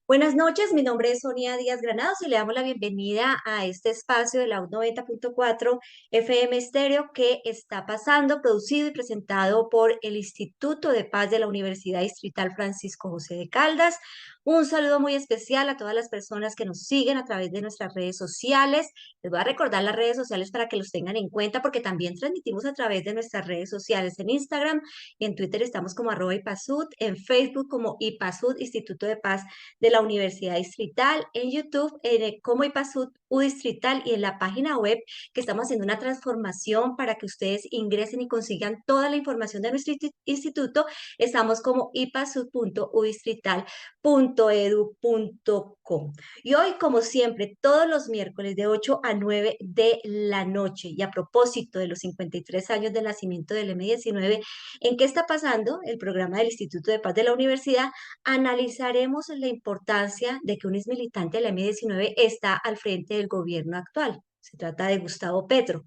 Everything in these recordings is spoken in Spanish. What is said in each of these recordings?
Buenas noches, mi nombre es Sonia Díaz Granados y le damos la bienvenida a este espacio de la U 90.4 FM Estéreo que está pasando, producido y presentado por el Instituto de Paz de la Universidad Distrital Francisco José de Caldas. Un saludo muy especial a todas las personas que nos siguen a través de nuestras redes sociales. Les voy a recordar las redes sociales para que los tengan en cuenta porque también transmitimos a través de nuestras redes sociales en Instagram y en Twitter estamos como @ipasud, en Facebook como ipasud, Instituto de Paz de la Universidad Distrital, en YouTube como IPASUD U Distrital y en la página web que estamos haciendo una transformación para que ustedes ingresen y consigan toda la información de nuestro instituto. Estamos como ipasud.udistrital.edu.co. Y hoy, como siempre, todos los miércoles de 8 a 9 de la noche, y a propósito de los 53 años del nacimiento del M19, ¿en qué está pasando? El programa del Instituto de Paz de la Universidad, analizaremos la importancia de que un exmilitante de la M19 está al frente del gobierno actual. Se trata de Gustavo Petro.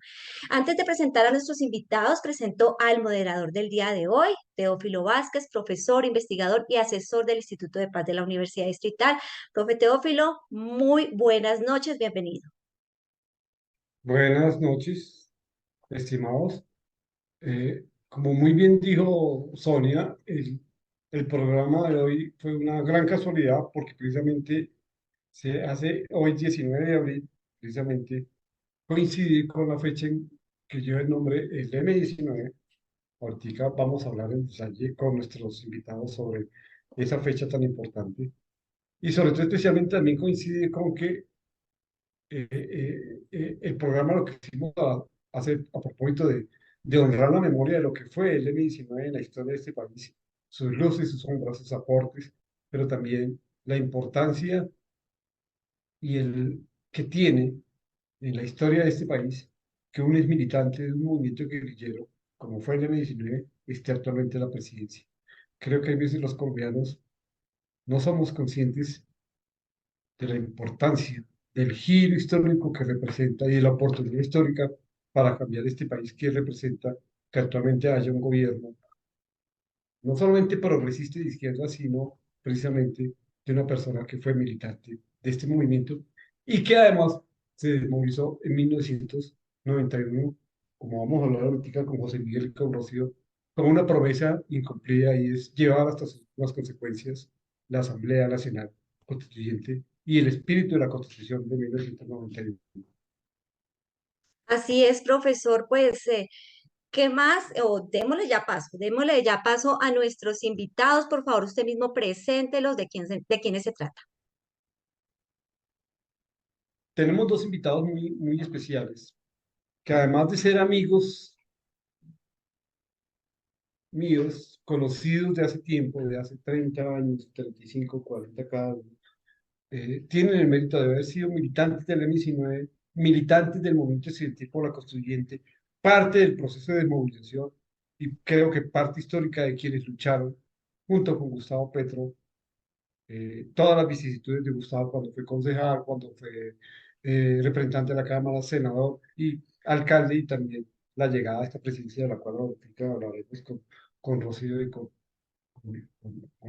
Antes de presentar a nuestros invitados, presento al moderador del día de hoy, Teófilo Vázquez, profesor, investigador y asesor del Instituto de Paz de la Universidad Distrital. Profe Teófilo, muy buenas noches, bienvenido. Buenas noches, estimados. Como muy bien dijo Sonia, el programa de hoy fue una gran casualidad porque precisamente se hace hoy 19 de abril, precisamente coincide con la fecha en que lleva el nombre el M19. Ahorita vamos a hablar en detalle con nuestros invitados sobre esa fecha tan importante y sobre todo especialmente también coincide con que el programa lo que hicimos hacer a propósito de honrar la memoria de lo que fue el M19 en la historia de este país, sus luces, sus sombras, sus aportes, pero también la importancia y el que tiene en la historia de este país que un ex militante de un movimiento guerrillero, como fue el M19, esté actualmente en la presidencia. Creo que hay veces los colombianos no somos conscientes de la importancia del giro histórico que representa y de la oportunidad histórica para cambiar este país que representa que actualmente haya un gobierno no solamente progresista y de izquierda, sino precisamente de una persona que fue militante de este movimiento y que además se desmovilizó en 1991, como vamos a hablar ahorita con José Miguel y con Rocío, con una promesa incumplida y es llevar hasta sus últimas consecuencias la Asamblea Nacional Constituyente y el espíritu de la Constitución de 1991. Así es, profesor, pues ¿qué más? O démosle ya paso a nuestros invitados. Por favor, usted mismo preséntelos de quiénes se trata. Tenemos dos invitados muy especiales, que además de ser amigos míos, conocidos de hace tiempo, de hace 30 años, 35, 40 cada uno, tienen el mérito de haber sido militantes del M19, militantes del movimiento estudiantil por la Constituyente, parte del proceso de movilización y creo que parte histórica de quienes lucharon junto con Gustavo Petro, todas las vicisitudes de Gustavo cuando fue concejal, cuando fue representante de la Cámara, senador y alcalde, y también la llegada a esta presidencia de la cual ahorita hablaremos con Rocío y con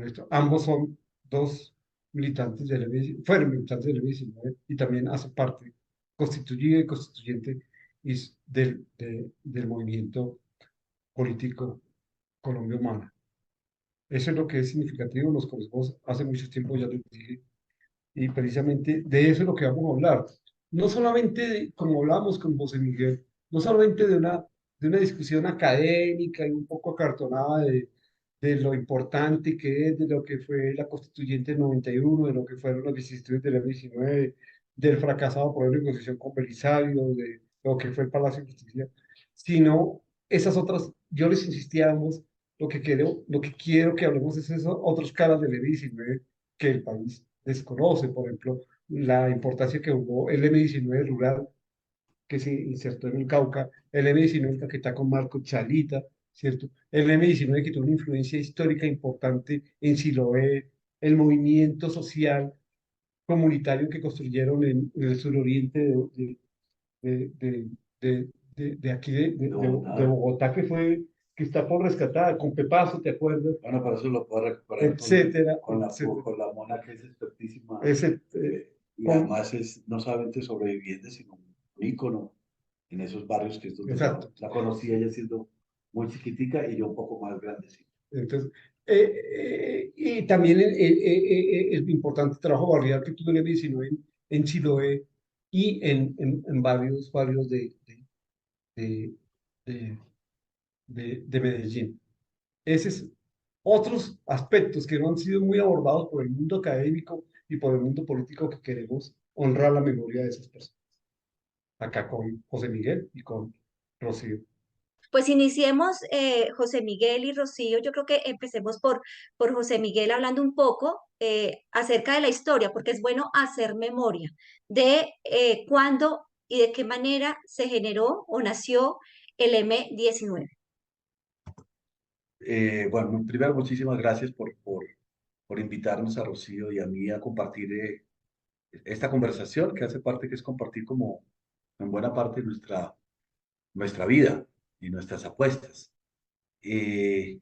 esto. Ambos son dos militantes del M, fueron militantes del M19 y también hacen parte constituida y constituyente del movimiento político Colombia Humana. Eso es lo que es significativo, nos conocemos hace mucho tiempo, ya les dije, y precisamente de eso es lo que vamos a hablar. No solamente, como hablábamos con José Miguel, no solamente de una discusión académica y un poco acartonada de lo importante que es, de lo que fue la Constituyente del 91, de lo que fueron las vicisitudes del M19, del fracasado proceso de negociación con Belisario, de lo que fue el Palacio de Justicia, sino esas otras, yo les insistía a ambos, lo que quiero que hablemos es esas otras caras del M19 que el país desconoce, por ejemplo, la importancia que jugó el M19 rural que se insertó en el Cauca, el M19 que está con Marco Chalita, ¿cierto? El M19 que tuvo una influencia histórica importante en Siloé, el movimiento social comunitario que construyeron en el suroriente de, de, de aquí de Bogotá, que fue, que está por rescatar, con Pepazo, ¿te acuerdas? Bueno, pero eso lo puedo recuperar Etcétera, con etcétera. con la mona que es específica. fortísima. Y con, además es no solamente sobreviviente, sino un ícono en esos barrios que es donde exacto. la conocí ella siendo muy chiquitica y yo un poco más grande. Sí. Entonces, y también el importante trabajo barrial que tuvo en el 19 en Chiloé y en varios barrios de, de, de Medellín. Esos otros aspectos que no han sido muy abordados por el mundo académico y por el mundo político que queremos honrar la memoria de esas personas. Acá con José Miguel y con Rocío. Pues iniciemos, José Miguel y Rocío. Yo creo que empecemos por José Miguel hablando un poco acerca de la historia, porque es bueno hacer memoria de cuándo y de qué manera se generó o nació el M-19. Bueno, primero muchísimas gracias por invitarnos a Rocío y a mí a compartir esta conversación que hace parte, que es compartir como en buena parte nuestra vida y nuestras apuestas. Eh,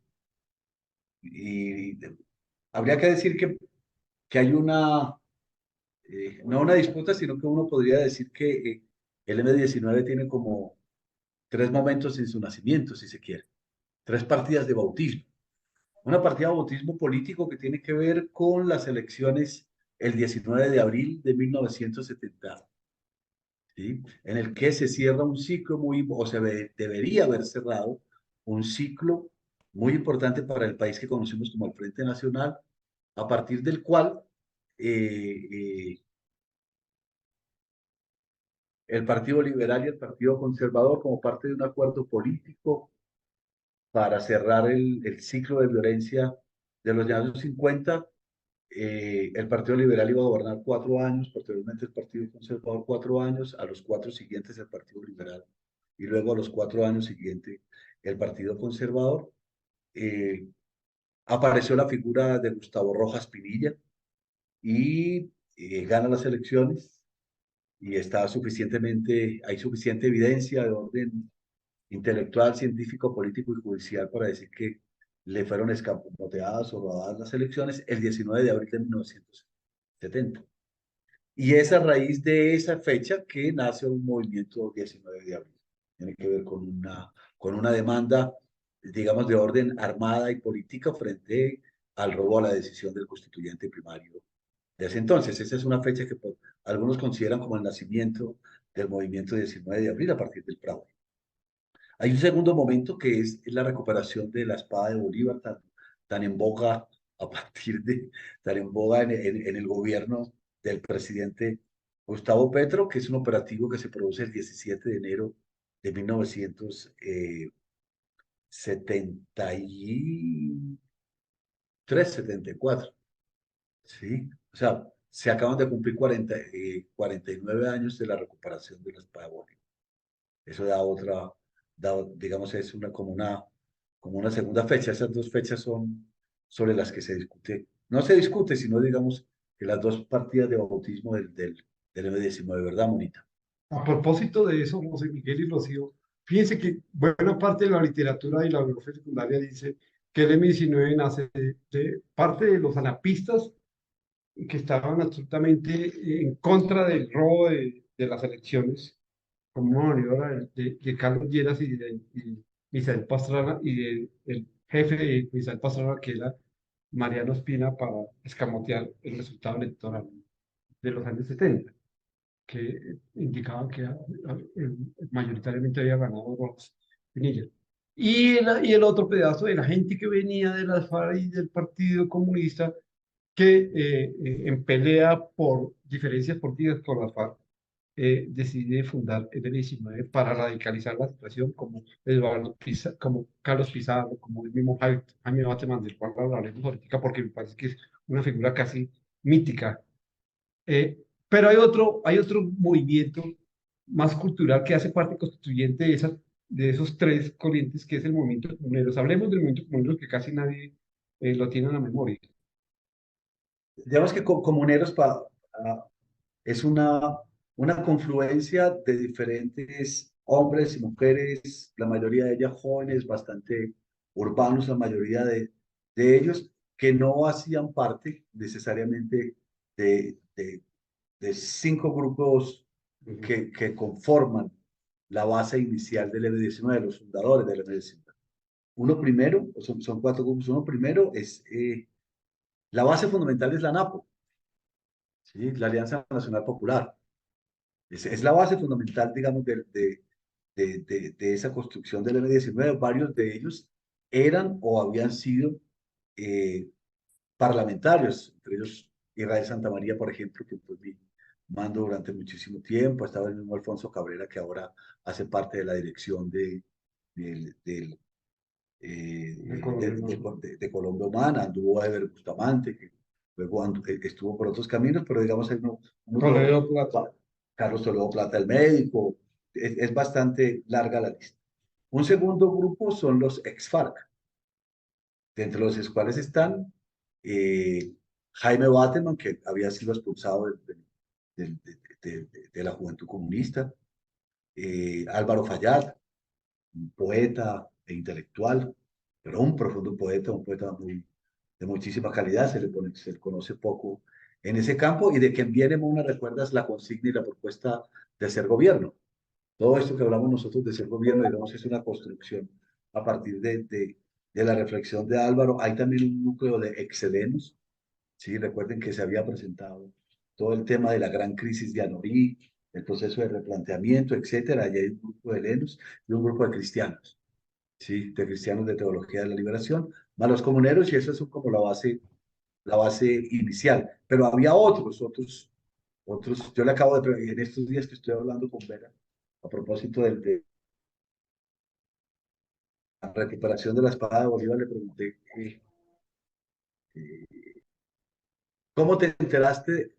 y habría que decir que hay no una disputa, sino que uno podría decir que el M-19 tiene como tres momentos en su nacimiento, si se quiere, tres partidas de bautismo. Una partida de bautismo político que tiene que ver con las elecciones el 19 de abril de 1970, ¿sí? En el que se cierra un ciclo debería haber cerrado un ciclo muy importante para el país que conocemos como el Frente Nacional, a partir del cual eh, eh, el Partido Liberal y el Partido Conservador, como parte de un acuerdo político para cerrar el ciclo de violencia de los años 50, el Partido Liberal iba a gobernar 4 años, posteriormente el Partido Conservador 4 años, a los 4 siguientes el Partido Liberal y luego a los 4 años siguientes el Partido Conservador. Eh, Apareció la figura de Gustavo Rojas Pinilla y gana las elecciones y hay suficiente evidencia de orden intelectual, científico, político y judicial para decir que le fueron escamoteadas o robadas las elecciones el 19 de abril de 1970. Y es a raíz de esa fecha que nace un movimiento 19 de abril. Tiene que ver con una demanda, digamos, de orden armada y política frente al robo a la decisión del constituyente primario de ese entonces. Esa es una fecha que algunos consideran como el nacimiento del movimiento 19 de abril a partir del fraude. Hay un segundo momento que es la recuperación de la espada de Bolívar, tan en boga a partir de, tan en boga en el gobierno del presidente Gustavo Petro, que es un operativo que se produce el 17 de enero de 1973, 74. ¿Sí? O sea, se acaban de cumplir 49 años de la recuperación de la espada de Bolívar. Eso digamos, es como una segunda fecha. Esas dos fechas son sobre las que se discute. No se discute, sino digamos que las dos partidas de bautismo del M-19, ¿verdad, Monita? A propósito de eso, José Miguel y Rocío, fíjense que buena parte de la literatura y la bibliografía secundaria dice que el M-19 nace de parte de los anapistas que estaban absolutamente en contra del robo de las elecciones, como una maniobra de Carlos Lleras y Misael Pastrana y del jefe de Misael Pastrana, que era Mariano Espina, para escamotear el resultado electoral de los años 70, que indicaban que mayoritariamente había ganado Rojas Pinilla. Y el otro pedazo de la gente que venía de las FARC y del Partido Comunista, que en pelea por diferencias políticas con las FARC, decide fundar el M-19 para radicalizar la situación, como como Carlos Pizarro, como el mismo Jaime Bateman, del cual hablaremos ahorita, porque me parece que es una figura casi mítica. Pero hay otro movimiento más cultural que hace parte constituyente de esos tres corrientes, que es el movimiento de comuneros. Hablemos del movimiento de comuneros, que casi nadie lo tiene en la memoria. Digamos que Comuneros es una confluencia de diferentes hombres y mujeres, la mayoría de ellas jóvenes, bastante urbanos, la mayoría de ellos, que no hacían parte necesariamente de 5 grupos que conforman la base inicial del M19, los fundadores del M19. Uno primero, son 4 grupos. Uno primero es, la base fundamental es la ANAPO, ¿sí? La Alianza Nacional Popular. Es la base fundamental, digamos, de esa construcción del M19. Varios de ellos eran o habían sido parlamentarios, entre ellos Israel Santamaría, por ejemplo, que pues mi mando durante muchísimo tiempo. Estaba el mismo Alfonso Cabrera, que ahora hace parte de la dirección del de Colombia Humana. Anduvo Ever Bustamante, que luego estuvo por otros caminos, pero digamos, hay Toledo Plata. Carlos Toledo Plata, el médico. Es bastante larga la lista. Un segundo grupo son los ex-FARC, entre los cuales están Jaime Bateman, que había sido expulsado de la Juventud Comunista, Álvaro Fayad, un poeta e intelectual, pero un profundo poeta, un poeta de muchísima calidad. Se le conoce poco en ese campo, y de quien viene una recuerdas la consigna y la propuesta de ser gobierno. Todo esto que hablamos nosotros de ser gobierno, digamos, es una construcción a partir de la reflexión de Álvaro. Hay también un núcleo de excelenos, ¿sí? Recuerden que se había presentado todo el tema de la gran crisis de Anorí, el proceso de replanteamiento, etcétera. Y hay un grupo de helenos y un grupo de cristianos, ¿sí? De cristianos de teología de la liberación, más los comuneros, y eso es como la base inicial. Pero había otros. Yo le acabo de, en estos días que estoy hablando con Vera, a propósito de la recuperación de la espada de Bolívar, le pregunté, ¿cómo te enteraste?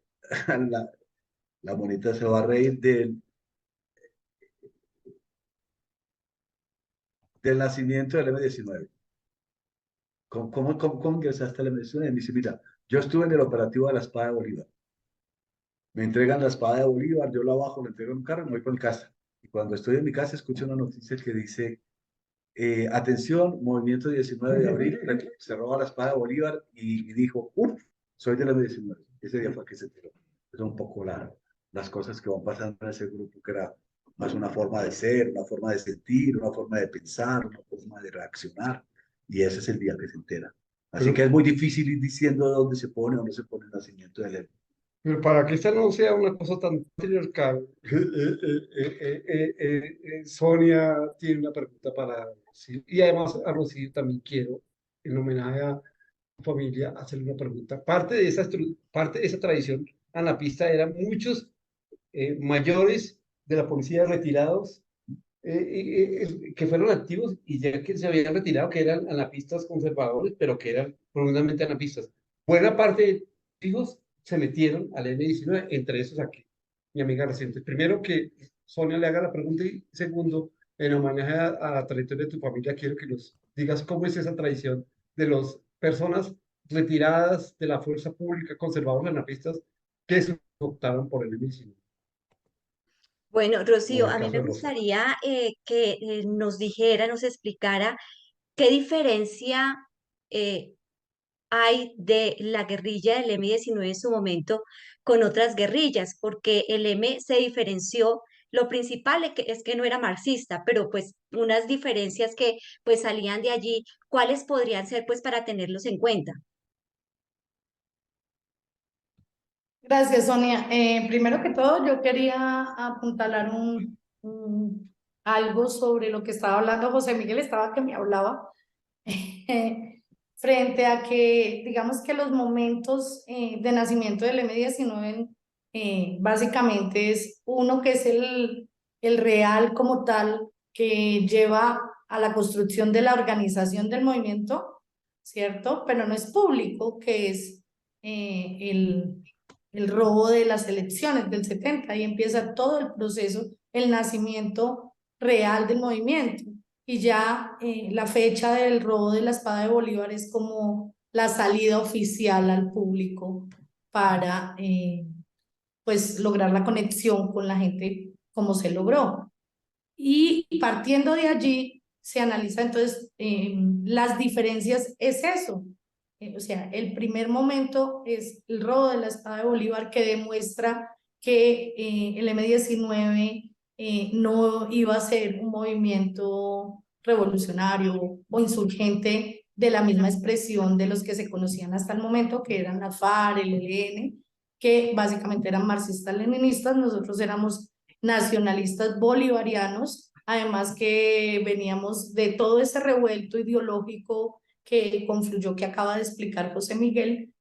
La monita se va a reír del nacimiento del M19. ¿Cómo ingresaste al M19? Y me dice, mira, yo estuve en el operativo de la espada de Bolívar. Me entregan la espada de Bolívar, yo la bajo, le entrego en un carro y me voy por mi casa. Y cuando estoy en mi casa escucho una noticia que dice, atención, movimiento 19 de abril, se roba la espada de Bolívar, y dijo, uff, soy de la M19. Ese día fue que se tiró. Es un poco las cosas que van pasando en ese grupo, que era más una forma de ser, una forma de sentir, una forma de pensar, una forma de reaccionar. Y ese es el día que se entera. Así que Pero, es muy difícil ir diciendo dónde se pone o dónde se pone el nacimiento del héroe. pero para que esta no sea una cosa tan patriarcal, Sonia tiene una pregunta para Rocío. Y además a Rocío también quiero, en homenaje a su familia, hacerle una pregunta. Parte de esa tradición anapista eran muchos mayores de la policía retirados, que fueron activos y ya que se habían retirado, que eran anapistas conservadores, pero que eran profundamente anapistas. Buena parte de hijos se metieron al M19, entre esos aquí, mi amiga reciente. Primero, que Sonia le haga la pregunta, y segundo, en homenaje a la trayectoria de tu familia, quiero que nos digas cómo es esa tradición de las personas retiradas de la fuerza pública, conservadores anapistas, que se optaron por el M19. Bueno, O Rocío, el a mí caso me de Rosa. gustaría que nos dijera, nos explicara qué diferencia eh, hay de la guerrilla del M19 en su momento con otras guerrillas, porque el M se diferenció. Lo principal es que no era marxista, pero pues unas diferencias que pues salían de allí, ¿cuáles podrían ser pues para tenerlos en cuenta? Gracias, Sonia. Primero que todo, yo quería apuntalar algo sobre lo que estaba hablando José Miguel, estaba que me hablaba, frente a que, digamos que los momentos de nacimiento del M19 básicamente es uno que es el real como tal, que lleva a la construcción de la organización del movimiento, ¿cierto? Pero no es público, que es el robo de las elecciones del 70. Ahí empieza todo el proceso, el nacimiento real del movimiento. Y ya la fecha del robo de la espada de Bolívar es como la salida oficial al público para pues lograr la conexión con la gente como se logró. Y partiendo de allí se analiza entonces las diferencias, es eso, o sea, el primer momento es el robo de la espada de Bolívar, que demuestra que el M-19 no iba a ser un movimiento revolucionario o insurgente de la misma expresión de los que se conocían hasta el momento, que eran la FARC, el ELN, que básicamente eran marxistas-leninistas. Nosotros éramos nacionalistas bolivarianos, además que veníamos de todo ese revuelto ideológico que confluyó, que acaba de explicar José Miguel.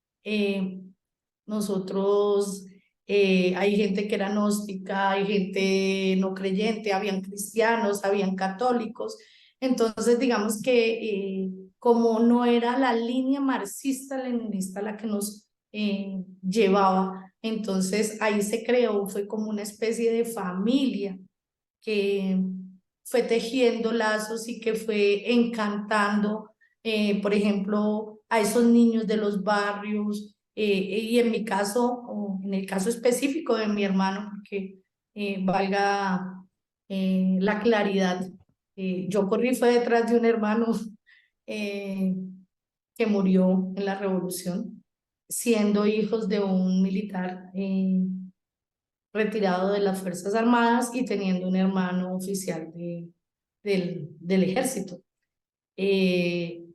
Nosotros, hay gente que era gnóstica, hay gente no creyente, habían cristianos, habían católicos. Entonces, digamos que como no era la línea marxista-leninista la que nos llevaba, entonces ahí se creó, fue como una especie de familia que fue tejiendo lazos y que fue encantando, por ejemplo, a esos niños de los barrios, y en mi caso, o en el caso específico de mi hermano, porque valga la claridad, yo corrí fue detrás de un hermano eh, que murió en la revolución, siendo hijos de un militar retirado de las Fuerzas Armadas y teniendo un hermano oficial del ejército. Eh,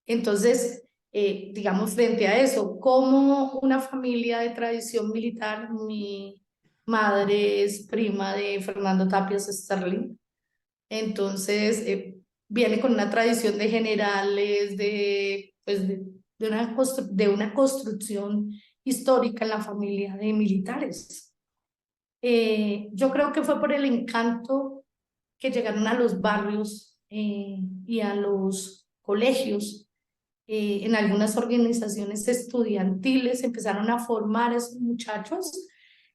entonces, digamos, frente a eso, como una familia de tradición militar, mi madre es prima de Fernando Tapias Sterling, entonces viene con una tradición de generales, pues de una construcción histórica en la familia de militares. Yo creo que fue por el encanto que llegaron a los barrios y a los colegios. En algunas organizaciones estudiantiles empezaron a formar a esos muchachos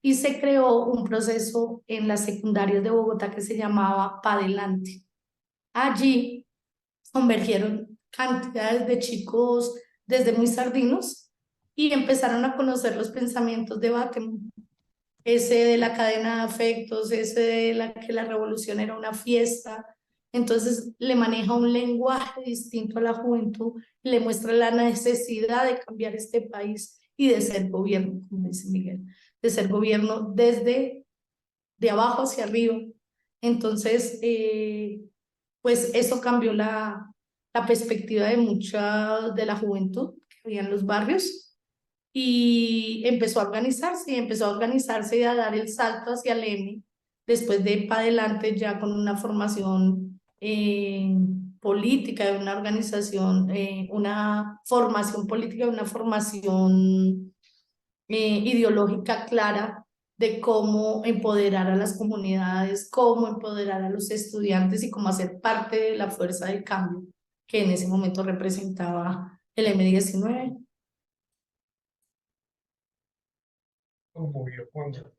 y se creó un proceso en las secundarias de Bogotá que se llamaba Padelante. Allí convergieron cantidades de chicos desde muy sardinos y empezaron a conocer los pensamientos de Bateman, ese de la cadena de afectos, ese de que la revolución era una fiesta. Entonces le maneja un lenguaje distinto a la juventud, le muestra la necesidad de cambiar este país y de ser gobierno, como dice Miguel, de ser gobierno desde de abajo hacia arriba. Entonces, pues eso cambió la perspectiva de mucha de la juventud que había en los barrios y empezó a organizarse y a dar el salto hacia el M, después de para adelante ya con una formación política, de una organización, una formación política, una formación ideológica clara de cómo empoderar a las comunidades, cómo empoderar a los estudiantes y cómo hacer parte de la fuerza del cambio que en ese momento representaba el M-19. Conmovió cuando.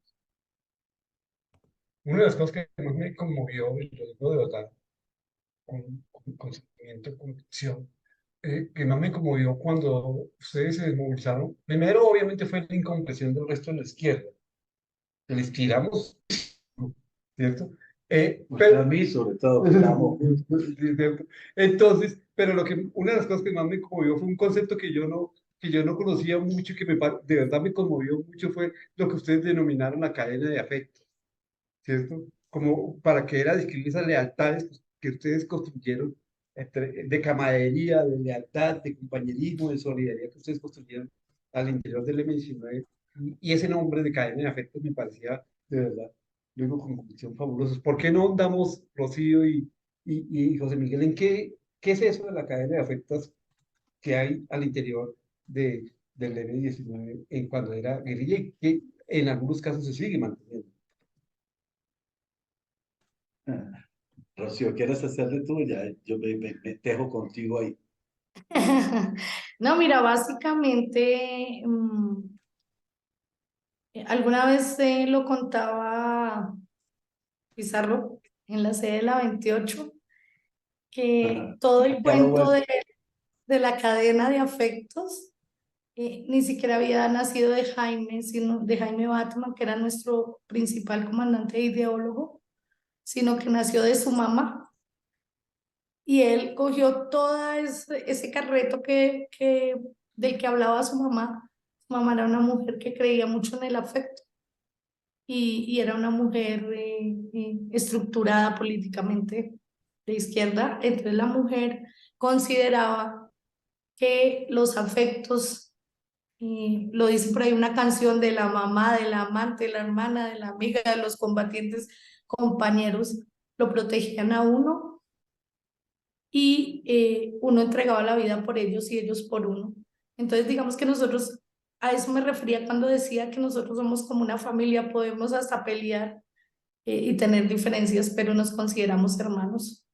Una de las cosas que más me conmovió, y lo digo de verdad, con sentimiento, con convicción, que más me conmovió cuando ustedes se desmovilizaron. Primero, obviamente, fue la incomprensión del resto de la izquierda. Que les tiramos, ¿cierto? A mí, sobre todo, que amo. Sí, ¿cierto? Entonces, pero una de las cosas que más me conmovió fue un concepto que yo no conocía mucho y que de verdad me conmovió mucho fue lo que ustedes denominaron la cadena de afectos, ¿cierto? Como para que era describir esas lealtades que ustedes construyeron de camaradería, de lealtad, de compañerismo, de solidaridad que ustedes construyeron al interior del M-19. Y ese nombre de cadena de afectos me parecía, de verdad, yo digo con convicción fabulosos. ¿Por qué no damos, Rocío y José Miguel, qué es eso de la cadena de afectos que hay al interior del M-19 en cuando era guerrilla y que en algunos casos se sigue manteniendo? Rocío, ¿quieres hacerle tú? Ya, yo me tejo contigo ahí. No, mira, básicamente, alguna vez lo contaba Pizarro en la sede de la 28, que todo el Ya lo cuento vuelvo. de la cadena de afectos ni siquiera había nacido de Jaime, sino de Jaime Batman, que era nuestro principal comandante e ideólogo, sino que nació de su mamá. Y él cogió todo ese carreto que del que hablaba su mamá. Su mamá era una mujer que creía mucho en el afecto y era una mujer estructurada políticamente de izquierda. Entonces la mujer consideraba que los afectos, lo dice por ahí una canción, de la mamá, de la amante, de la hermana, de la amiga, de los combatientes, compañeros, lo protegían a uno y uno entregaba la vida por ellos y ellos por uno. Entonces digamos que nosotros, a eso me refería cuando decía que nosotros somos como una familia, podemos hasta pelear y tener diferencias, pero nos consideramos hermanos.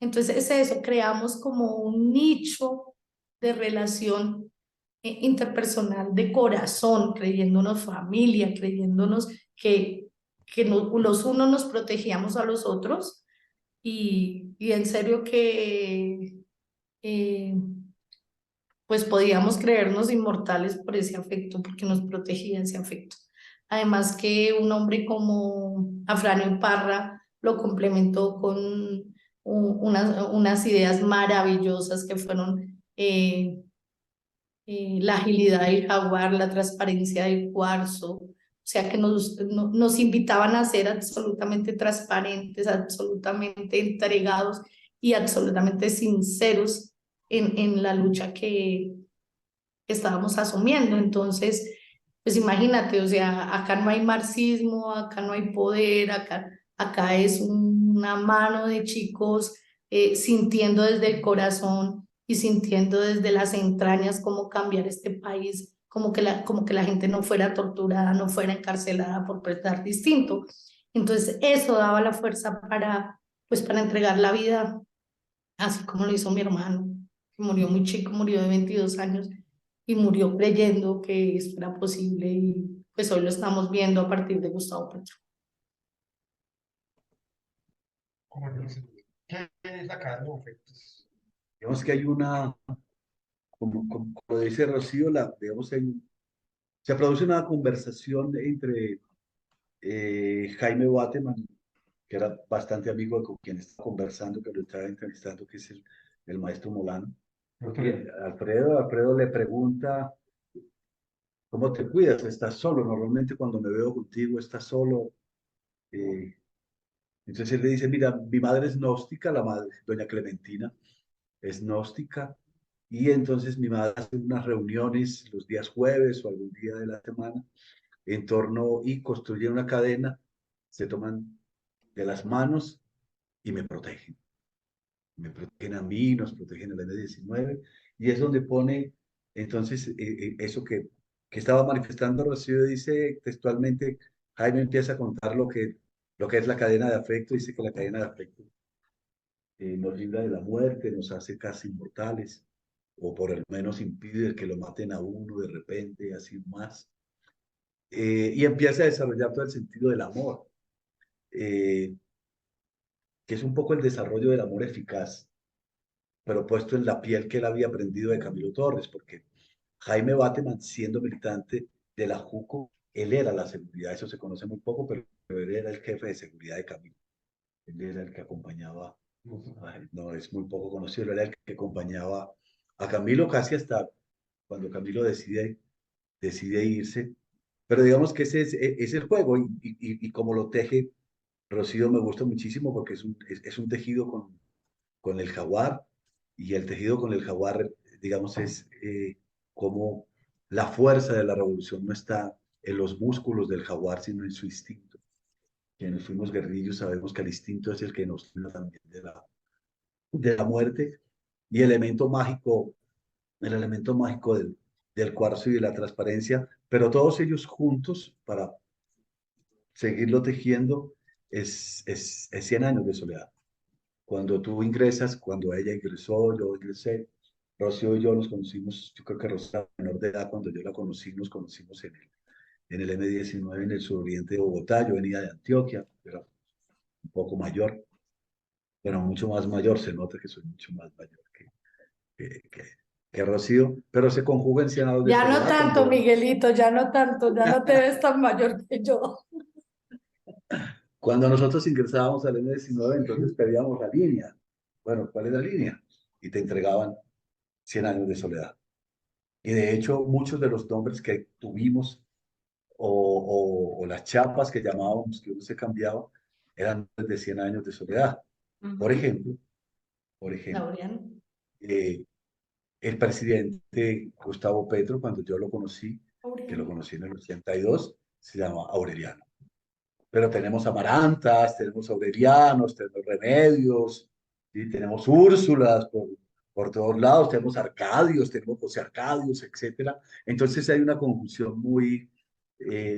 Entonces es eso, creamos como un nicho de relación interpersonal, de corazón, creyéndonos familia, creyéndonos que los unos nos protegíamos a los otros y en serio que eh, pues podíamos creernos inmortales por ese afecto, porque nos protegía ese afecto. Además que un hombre como Afranio Parra lo complementó con unas ideas maravillosas que fueron la agilidad del jaguar, la transparencia del cuarzo, o sea que nos invitaban a ser absolutamente transparentes, absolutamente entregados y absolutamente sinceros en la lucha que estábamos asumiendo. Entonces, pues imagínate, o sea, acá no hay marxismo, acá no hay poder, acá es una mano de chicos sintiendo desde el corazón y sintiendo desde las entrañas cómo cambiar este país, como que la gente no fuera torturada, no fuera encarcelada por pensar distinto. Entonces, eso daba la fuerza pues, para entregar la vida, así como lo hizo mi hermano, que murió muy chico, murió de 22 años y murió creyendo que esto era posible y pues hoy lo estamos viendo a partir de Gustavo Petro. ¿Cómo es? ¿Qué es la cadena de efectos? Digamos que hay una, como lo dice Rocío, digamos, se produce una conversación entre Jaime Bateman, que era bastante amigo con quien estaba conversando, que lo estaba entrevistando, que es el maestro Molano. Y Alfredo le pregunta, ¿cómo te cuidas? ¿Estás solo? Normalmente cuando me veo contigo, ¿estás solo? Eh, entonces él le dice, mira, mi madre es gnóstica, la madre, doña Clementina, es gnóstica, y entonces mi madre hace unas reuniones los días jueves o algún día de la semana en torno y construyen una cadena, se toman de las manos y me protegen. Me protegen a mí, nos protegen a la M19, y es donde pone entonces eso que estaba manifestando Rocío, dice textualmente, Jaime empieza a contar lo que es la cadena de afecto, dice que la cadena de afecto nos libra de la muerte, nos hace casi inmortales, o por lo menos impide que lo maten a uno de repente, así más. Y empieza a desarrollar todo el sentido del amor, eh, que es un poco el desarrollo del amor eficaz, pero puesto en la piel que él había aprendido de Camilo Torres, porque Jaime Bateman, siendo militante de la JUCO, él era la seguridad, eso se conoce muy poco, pero él era el jefe de seguridad de Camilo. Él era el que acompañaba, no es muy poco conocido, él era el que acompañaba a Camilo casi hasta cuando Camilo decide irse. Pero digamos que ese es el juego y como lo teje Rocío me gusta muchísimo porque es un tejido con el jaguar y el tejido con el jaguar, digamos, es como la fuerza de la revolución no está en los músculos del jaguar, sino en su instinto. Quienes fuimos guerrillos sabemos que el instinto es el que nos libra también de la muerte y el elemento mágico del cuarzo y de la transparencia, pero todos ellos juntos para seguirlo tejiendo es 100 años de soledad. Cuando tú ingresas, cuando ella ingresó, yo ingresé, Rocío y yo nos conocimos, yo creo que Rocío era menor de edad, cuando yo la conocí, nos conocimos en el M19 en el suroriente de Bogotá, yo venía de Antioquia, era un poco mayor, bueno, mucho más mayor, se nota que soy mucho más mayor que, que, que Rocío, pero se conjuga en 100 años de Ya no soledad tanto, Miguelito, ya no tanto, ya no te ves tan mayor que yo. cuando nosotros ingresábamos al M19, entonces pedíamos la línea. Bueno, ¿cuál es la línea? Y te entregaban 100 años de soledad. Y de hecho, muchos de los nombres que tuvimos o las chapas que llamábamos, que uno se cambiaba, eran de 100 años de soledad. Por Ujú. ejemplo, por ejemplo, Laureano. eh, el presidente Gustavo Petro, cuando yo lo conocí, que lo Laureano. conocí en el 82, se llama Aureliano. Pero tenemos amarantas, tenemos aurelianos, tenemos remedios, ¿sí? Tenemos úrsulas por todos lados, tenemos arcadios, tenemos José Arcadios, etcétera. Entonces hay una conjunción muy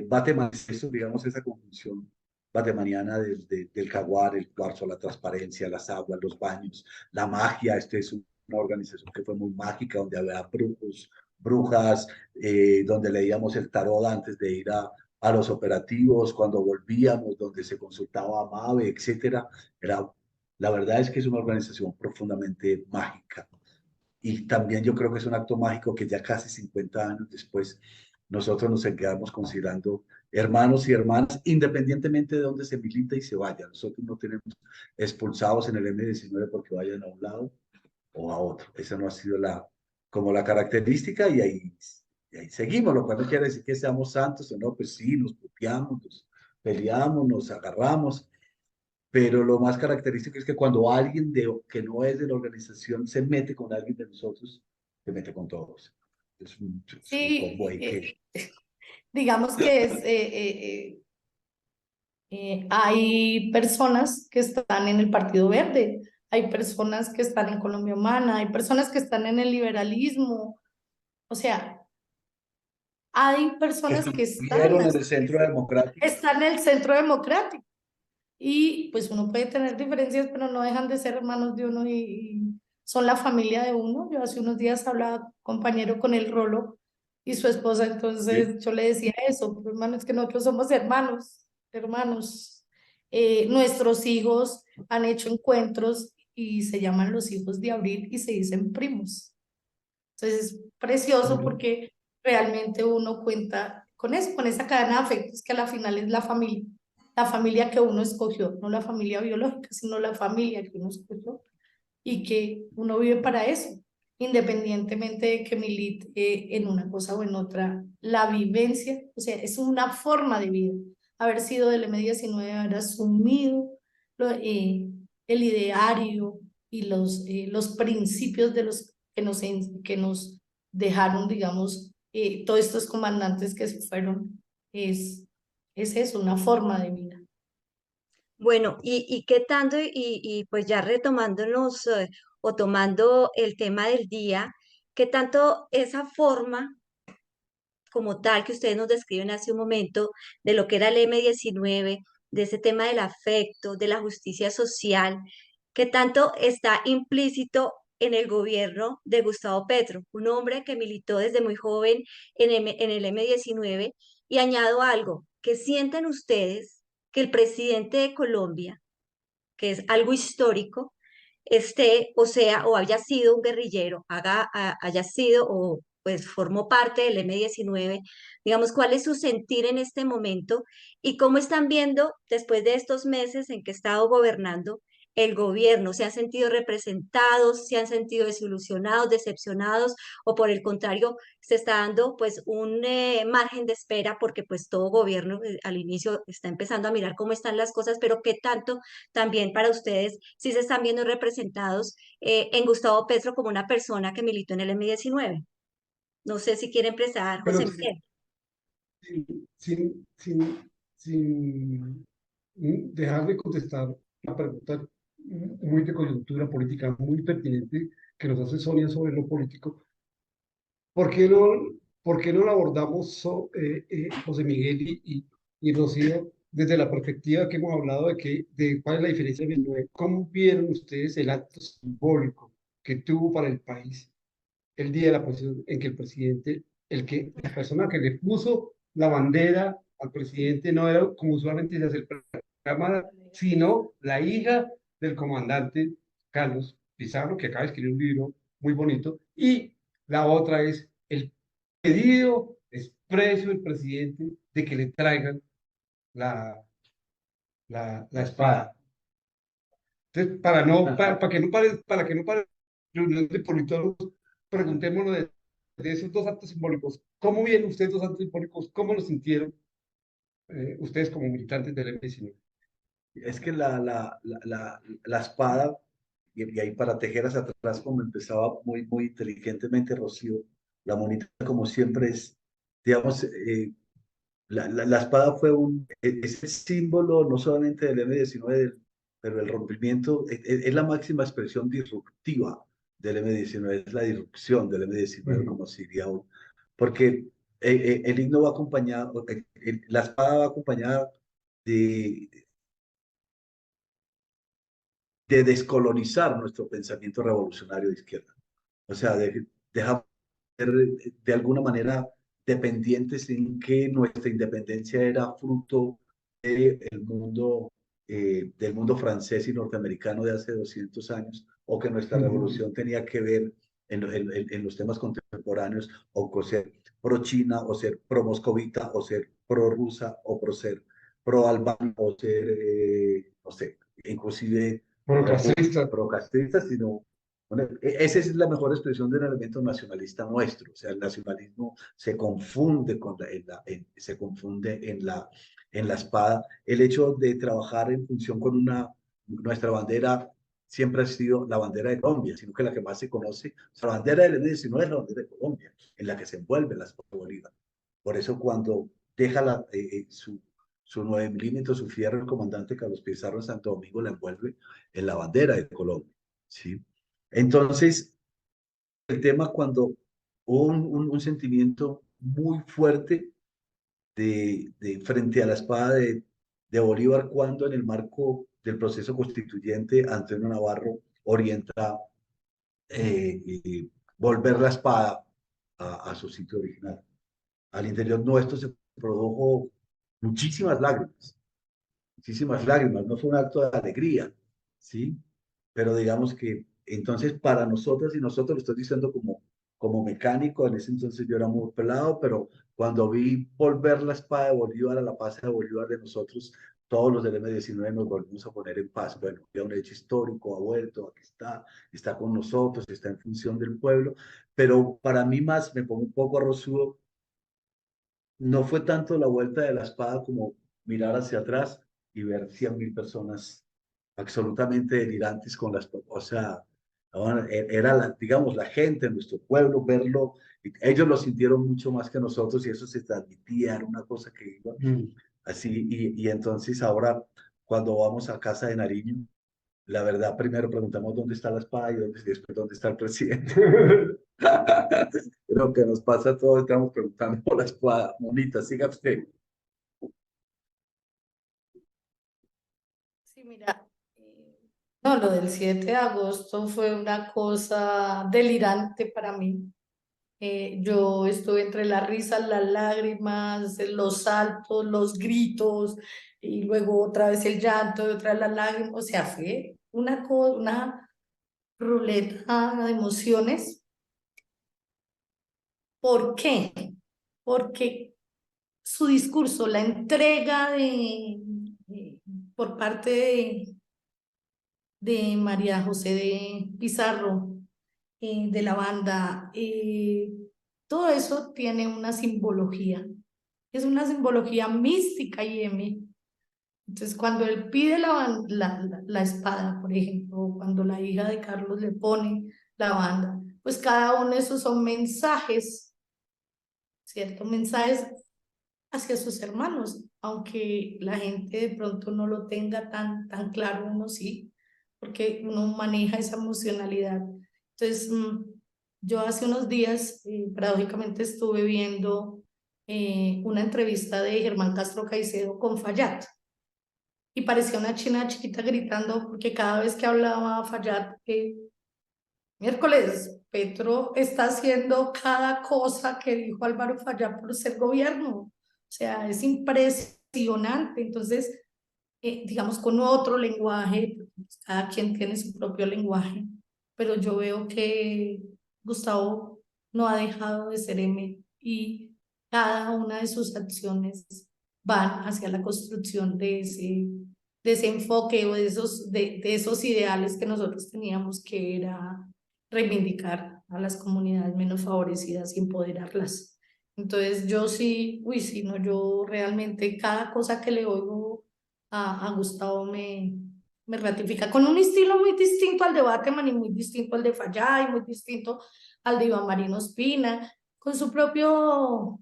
batemaniana, digamos, esa conjunción batemaniana del jaguar, el cuarzo, la transparencia, las aguas, los baños, la magia. Este es una organización que fue muy mágica, donde había brujos, brujas, donde leíamos el tarot antes de ir a los operativos, cuando volvíamos, donde se consultaba a MAVE, etcétera. La verdad es que es una organización profundamente mágica. Y también yo creo que es un acto mágico que ya casi 50 años después nosotros nos quedamos considerando hermanos y hermanas, independientemente de dónde se milita y se vaya. Nosotros no tenemos expulsados en el M19 porque vayan a un lado o a otro. Esa no ha sido como la característica y ahí seguimos, lo cual no quiere decir que seamos santos o no, pues sí, nos puteamos, nos peleamos, nos agarramos, pero lo más característico es que cuando alguien que no es de la organización se mete con alguien de nosotros, se mete con todos. Es un combo Sí, ahí que... digamos que hay personas que están en el Partido Verde, hay personas que están en Colombia Humana, hay personas que están en el liberalismo, o sea, hay que personas que estuvieron en el centro democrático. están en el centro democrático y pues uno puede tener diferencias, pero no dejan de ser hermanos de uno y son la familia de uno. Yo hace unos días hablaba, compañero, con el Rolo y su esposa, ¿Sí? entonces yo le decía eso, pues, hermano, es que nosotros somos hermanos, hermanos. Nuestros hijos han hecho encuentros y se llaman los hijos de Abril y se dicen primos. Entonces es precioso porque realmente uno cuenta con eso, con esa cadena de afectos que a la final es la familia que uno escogió, no la familia biológica, sino la familia que uno escogió y que uno vive para eso, independientemente de que milite en una cosa o en otra. La vivencia, o sea, es una forma de vida. Haber sido del M19, haber asumido lo, el ideario y los principios de los que nos dejaron, digamos, todos estos comandantes que se fueron, es eso, una forma de vida. Bueno, y qué tanto, pues ya retomándonos o tomando el tema del día, qué tanto esa forma como tal que ustedes nos describen hace un momento, de lo que era el M19, de ese tema del afecto, de la justicia social, que tanto está implícito en el gobierno de Gustavo Petro, un hombre que militó desde muy joven en el M19, y añado algo, que sienten ustedes que el presidente de Colombia, que es algo histórico, esté, o sea, o haya sido un guerrillero, haya sido o pues formó parte del M19, digamos, cuál es su sentir en este momento y cómo están viendo después de estos meses en que ha estado gobernando el gobierno, se han sentido representados, se han sentido desilusionados, decepcionados o por el contrario, se está dando pues un margen de espera porque pues todo gobierno al inicio está empezando a mirar cómo están las cosas, pero qué tanto también para ustedes si se están viendo representados en Gustavo Petro como una persona que militó en el M19. No sé si quiere empezar, Pero José Miguel. sin dejar de contestar la pregunta muy de coyuntura política, muy pertinente que nos hace Sonia sobre lo político, ¿por qué no, por qué no la abordamos, José Miguel y Rocío, desde la perspectiva que hemos hablado de cuál es la diferencia del 19? ¿Cómo vieron ustedes el acto simbólico que tuvo para el país el día de la posición en que el presidente, la persona que le puso la bandera al presidente no era como usualmente se hace el cámara, sino la hija del comandante Carlos Pizarro, que acaba de escribir un libro muy bonito, y la otra es el pedido expreso del presidente de que le traigan la, la espada. Entonces, para que no pare reunión de politólogos, preguntémonos de esos dos actos simbólicos, ¿cómo vieron ustedes dos actos simbólicos? ¿Cómo lo sintieron ustedes como militantes del M19? Es que la espada, y ahí para tejer hacia atrás, como empezaba muy inteligentemente Rocío, la monita como siempre es, digamos, la espada fue ese símbolo no solamente del M19, pero el rompimiento, es la máxima expresión disruptiva del M19, es la disrupción del M19, como se diría hoy, porque el himno va acompañado, la espada va acompañada de, de descolonizar nuestro pensamiento revolucionario de izquierda. O sea, dejamos de ser de alguna manera dependientes en que nuestra independencia era fruto del mundo francés y norteamericano de hace 200 años, o que nuestra revolución tenía que ver en los temas contemporáneos, o con ser pro-China, o ser pro-moscovita, o ser pro-rusa, o ser pro-albano, o ser, no sé, inclusive pro-castrista, sino esa es la mejor expresión del elemento nacionalista nuestro. O sea, el nacionalismo se confunde se confunde en la espada. El hecho de trabajar en función con nuestra bandera siempre ha sido la bandera de Colombia, sino que la que más se conoce, la bandera del M19 es la bandera de Colombia, en la que se envuelve la espada de Bolívar. Por eso cuando deja su 9 milímetros, su fierro, el comandante Carlos Pizarro en Santo Domingo la envuelve en la bandera de Colombia, ¿sí? Entonces, el tema cuando hubo un sentimiento muy fuerte frente a la espada de Bolívar, cuando en el marco del proceso constituyente Antonio Navarro orienta volver la espada a su sitio original. Al interior nuestro se produjo muchísimas lágrimas, no fue un acto de alegría, ¿sí? Pero digamos que entonces para nosotras y nosotros, lo estoy diciendo como mecánico, en ese entonces yo era muy pelado, pero cuando vi volver la espada de Bolívar a la paz de Bolívar de nosotros, todos los del M19 nos volvimos a poner en paz. Bueno, ya un hecho histórico, ha vuelto, aquí está con nosotros, está en función del pueblo, pero para mí más, me pongo un poco arrozudo, no fue tanto la vuelta de la espada como mirar hacia atrás y ver 100.000 personas absolutamente delirantes con o sea, era digamos, la gente, nuestro pueblo, verlo, ellos lo sintieron mucho más que nosotros y eso se transmitía, era una cosa que iba así, y entonces ahora cuando vamos a casa de Nariño, la verdad, primero preguntamos dónde está la espada y después dónde está el presidente. Creo que nos pasa a todos, estamos preguntando por la espada. Monita, siga usted. Sí, mira, no, lo del 7 de agosto fue una cosa delirante para mí. Yo estuve entre las risas, las lágrimas, los saltos, los gritos, y luego otra vez el llanto, y otra vez las lágrimas. O sea, fue una ruleta de emociones. ¿Por qué? Porque su discurso, la entrega por parte de María José de Pizarro, de la banda, todo eso tiene una simbología. Es una simbología mística, IM. Entonces, cuando él pide la espada, por ejemplo, cuando la hija de Carlos le pone la banda, pues cada uno de esos son mensajes, ¿cierto? Mensajes hacia sus hermanos, aunque la gente de pronto no lo tenga tan claro, uno sí, porque uno maneja esa emocionalidad. Entonces, yo hace unos días, paradójicamente, estuve viendo una entrevista de Germán Castro Caicedo con Fayad, y parecía una china chiquita gritando, porque cada vez que hablaba Fayad, miércoles, Petro está haciendo cada cosa que dijo Álvaro Fayad por ser gobierno. O sea, es impresionante. Entonces, digamos, con otro lenguaje, cada quien tiene su propio lenguaje, pero yo veo que Gustavo no ha dejado de ser M y cada una de sus acciones van hacia la construcción de ese enfoque o de esos ideales que nosotros teníamos, que era reivindicar a las comunidades menos favorecidas y empoderarlas. Entonces yo sí, sí, no, yo realmente cada cosa que le oigo a Gustavo me ratifica, con un estilo muy distinto al de Bateman y muy distinto al de Fallá y muy distinto al de Iván Marino Ospina, con su propio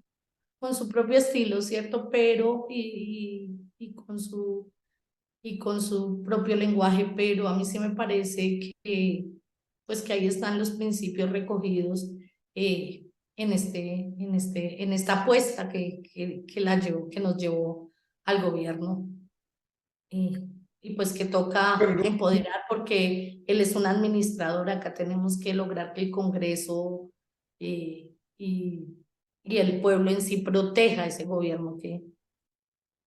estilo, ¿cierto? Pero, y con su propio lenguaje, pero a mí sí me parece que, pues que ahí están los principios recogidos en esta apuesta que nos llevó al gobierno. Y pues que toca Pero no, empoderar porque él es un administrador, acá tenemos que lograr que el Congreso y, y el pueblo en sí proteja ese gobierno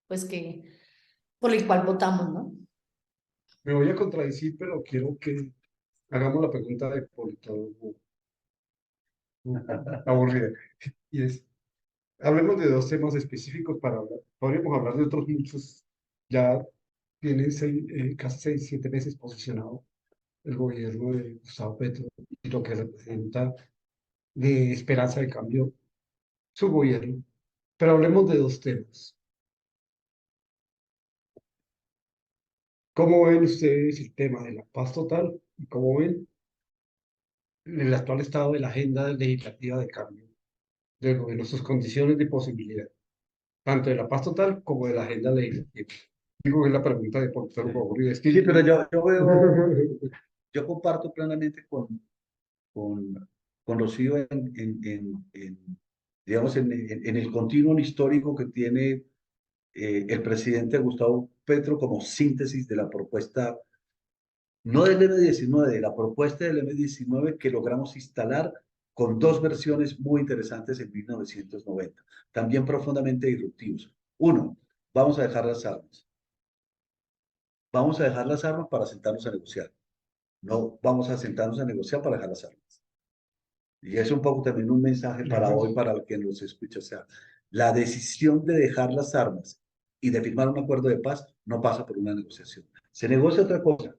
pues por el cual votamos, ¿no? me voy a contradecir, pero quiero que hagamos la pregunta de politólogo aburrida. Y es, hablemos de dos temas específicos para hablar. Podríamos hablar de otros muchos. Ya tiene casi 6, 7 meses posicionado el gobierno de Gustavo Petro y lo que representa de esperanza de cambio su gobierno. Pero hablemos de dos temas. ¿Cómo ven ustedes el tema de la paz total y cómo ven el actual estado de la agenda legislativa de cambio del gobierno, sus condiciones de posibilidad, tanto de la paz total como de la agenda legislativa? Digo que es la pregunta de por qué lo aburrido. Es que Sí, pero yo veo, yo comparto plenamente con Rocío digamos, en el continuum histórico que tiene el presidente Gustavo Petro como síntesis de la propuesta, no del M19, de la propuesta del M19 que logramos instalar con dos versiones muy interesantes en 1990, también profundamente disruptivos. Uno, vamos a dejar las armas. Vamos a dejar las armas para sentarnos a negociar. No vamos a sentarnos a negociar para dejar las armas. Y es un poco también un mensaje para hoy, para el que nos escucha. O sea, la decisión de dejar las armas y de firmar un acuerdo de paz no pasa por una negociación. Se negocia otra cosa,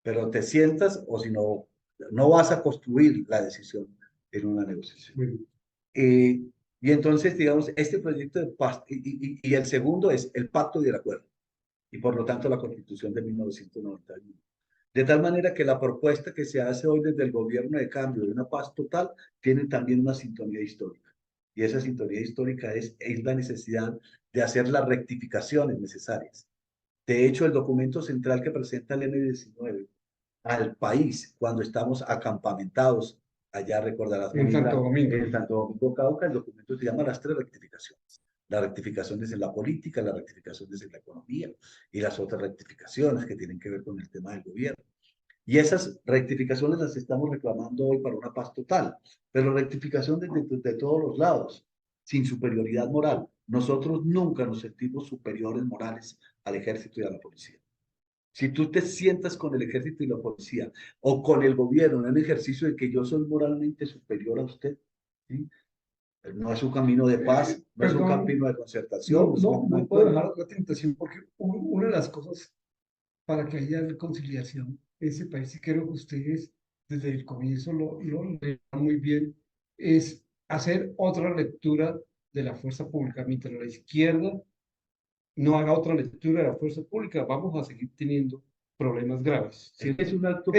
pero te sientas o si no, no vas a construir la decisión en una negociación. Bueno, Y entonces, digamos, este proyecto de paz, y el segundo es el pacto y el acuerdo, y por lo tanto la Constitución de 1991. De tal manera que la propuesta que se hace hoy desde el gobierno de cambio de una paz total tiene también una sintonía histórica. Y esa sintonía histórica es la necesidad de hacer las rectificaciones necesarias. De hecho, el documento central que presenta el M19 al país cuando estamos acampamentados, allá recordarás, en Santo Domingo. en Santo Domingo Cauca, el documento se llama las tres rectificaciones. Las rectificaciones en la política, las rectificaciones en la economía y las otras rectificaciones que tienen que ver con el tema del gobierno. Y esas rectificaciones las estamos reclamando hoy para una paz total, pero rectificación de todos los lados, sin superioridad moral. Nosotros nunca nos sentimos superiores morales al ejército y a la policía. Si tú te sientas con el ejército y la policía o con el gobierno en el ejercicio de que yo soy moralmente superior a usted, ¿sí? No es un camino de paz, no es un Perdón, camino de concertación, no es un camino de no puedo encuentro. dejar la tentación porque una de las cosas para que haya reconciliación en ese país, y creo que ustedes desde el comienzo lo leyeron muy bien, es hacer otra lectura de la fuerza pública. Mientras la izquierda no haga otra lectura de la fuerza pública, vamos a seguir teniendo problemas graves. ¿Sí? Es un acto.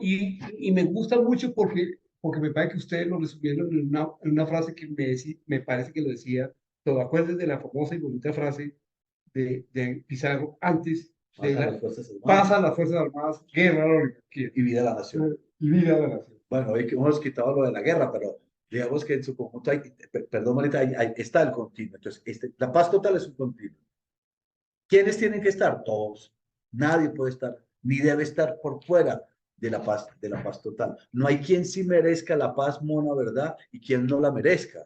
Y me gusta mucho porque me parece que ustedes lo resumieron en una frase que me parece que lo decía, ¿te acuerdas de la famosa y bonita frase de Pizarro antes de Las Fuerzas Armadas. pasa las Fuerzas Armadas, guerra a la oligarquía Y vida a la nación. y vida a la nación? Bueno, hoy que hemos quitado lo de la guerra, pero digamos que en su conjunto hay, perdón, Marita, está el continuo. Entonces, la paz total es un continuo. ¿Quiénes tienen que estar? Todos. Nadie puede estar, ni debe estar por fuera de la paz total. No hay quien sí merezca la paz mona, ¿verdad? Y quien no la merezca.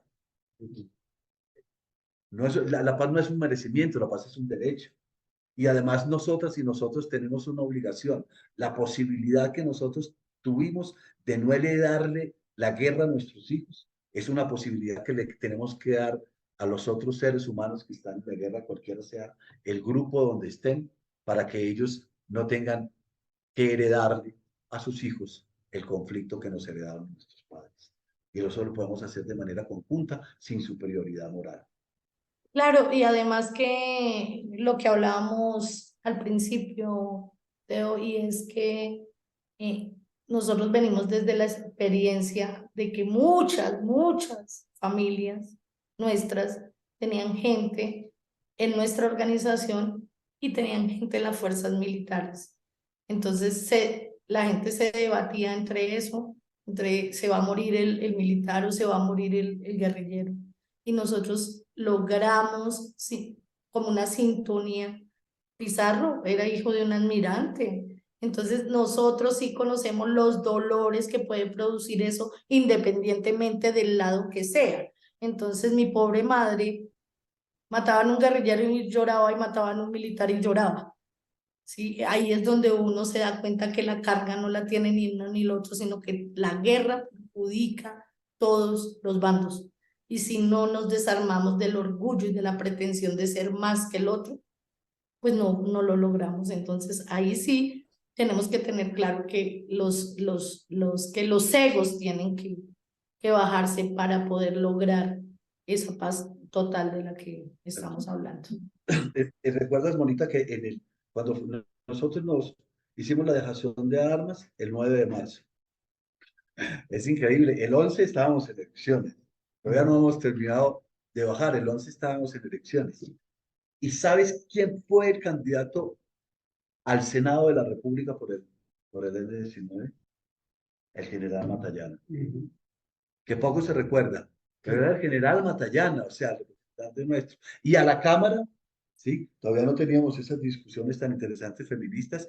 No es, la paz no es un merecimiento, la paz es un derecho. Y además nosotras y nosotros tenemos una obligación, la posibilidad que nosotros tuvimos de no heredarle la guerra a nuestros hijos. Es una posibilidad que le tenemos que dar a los otros seres humanos que están en la guerra, cualquiera sea el grupo donde estén, para que ellos no tengan que heredarle a sus hijos el conflicto que nos heredaron nuestros padres. Y eso lo podemos hacer de manera conjunta, sin superioridad moral. Claro, y además que lo que hablábamos al principio, Teo, y es que eh, nosotros venimos desde la experiencia de que muchas familias nuestras tenían gente en nuestra organización y tenían gente en las fuerzas militares. Entonces la gente se debatía entre eso, entre se va a morir el militar o se va a morir el guerrillero. Y nosotros logramos, sí, como una sintonía. Pizarro era hijo de un almirante. Entonces nosotros sí conocemos los dolores que puede producir eso independientemente del lado que sea. Entonces mi pobre madre mataban un guerrillero y lloraba y mataban un militar y lloraba. Sí, ahí es donde uno se da cuenta que la carga no la tiene ni uno ni el otro, sino que la guerra perjudica todos los bandos. Y si no nos desarmamos del orgullo y de la pretensión de ser más que el otro, pues no lo logramos. Entonces ahí sí tenemos que tener claro que que los egos tienen que bajarse para poder lograr esa paz total de la que estamos hablando. ¿Recuerdas, Monita, que cuando nosotros nos hicimos la dejación de armas el 9 de marzo? Es increíble. El 11 estábamos en elecciones. Todavía no hemos terminado de bajar. El 11 estábamos en elecciones. ¿Y sabes quién fue el candidato al Senado de la República por el N-19? El general Matallana. Que poco se recuerda, pero era el general Matallana, o sea, el representante nuestro. Y a la Cámara, sí, todavía no teníamos esas discusiones tan interesantes feministas,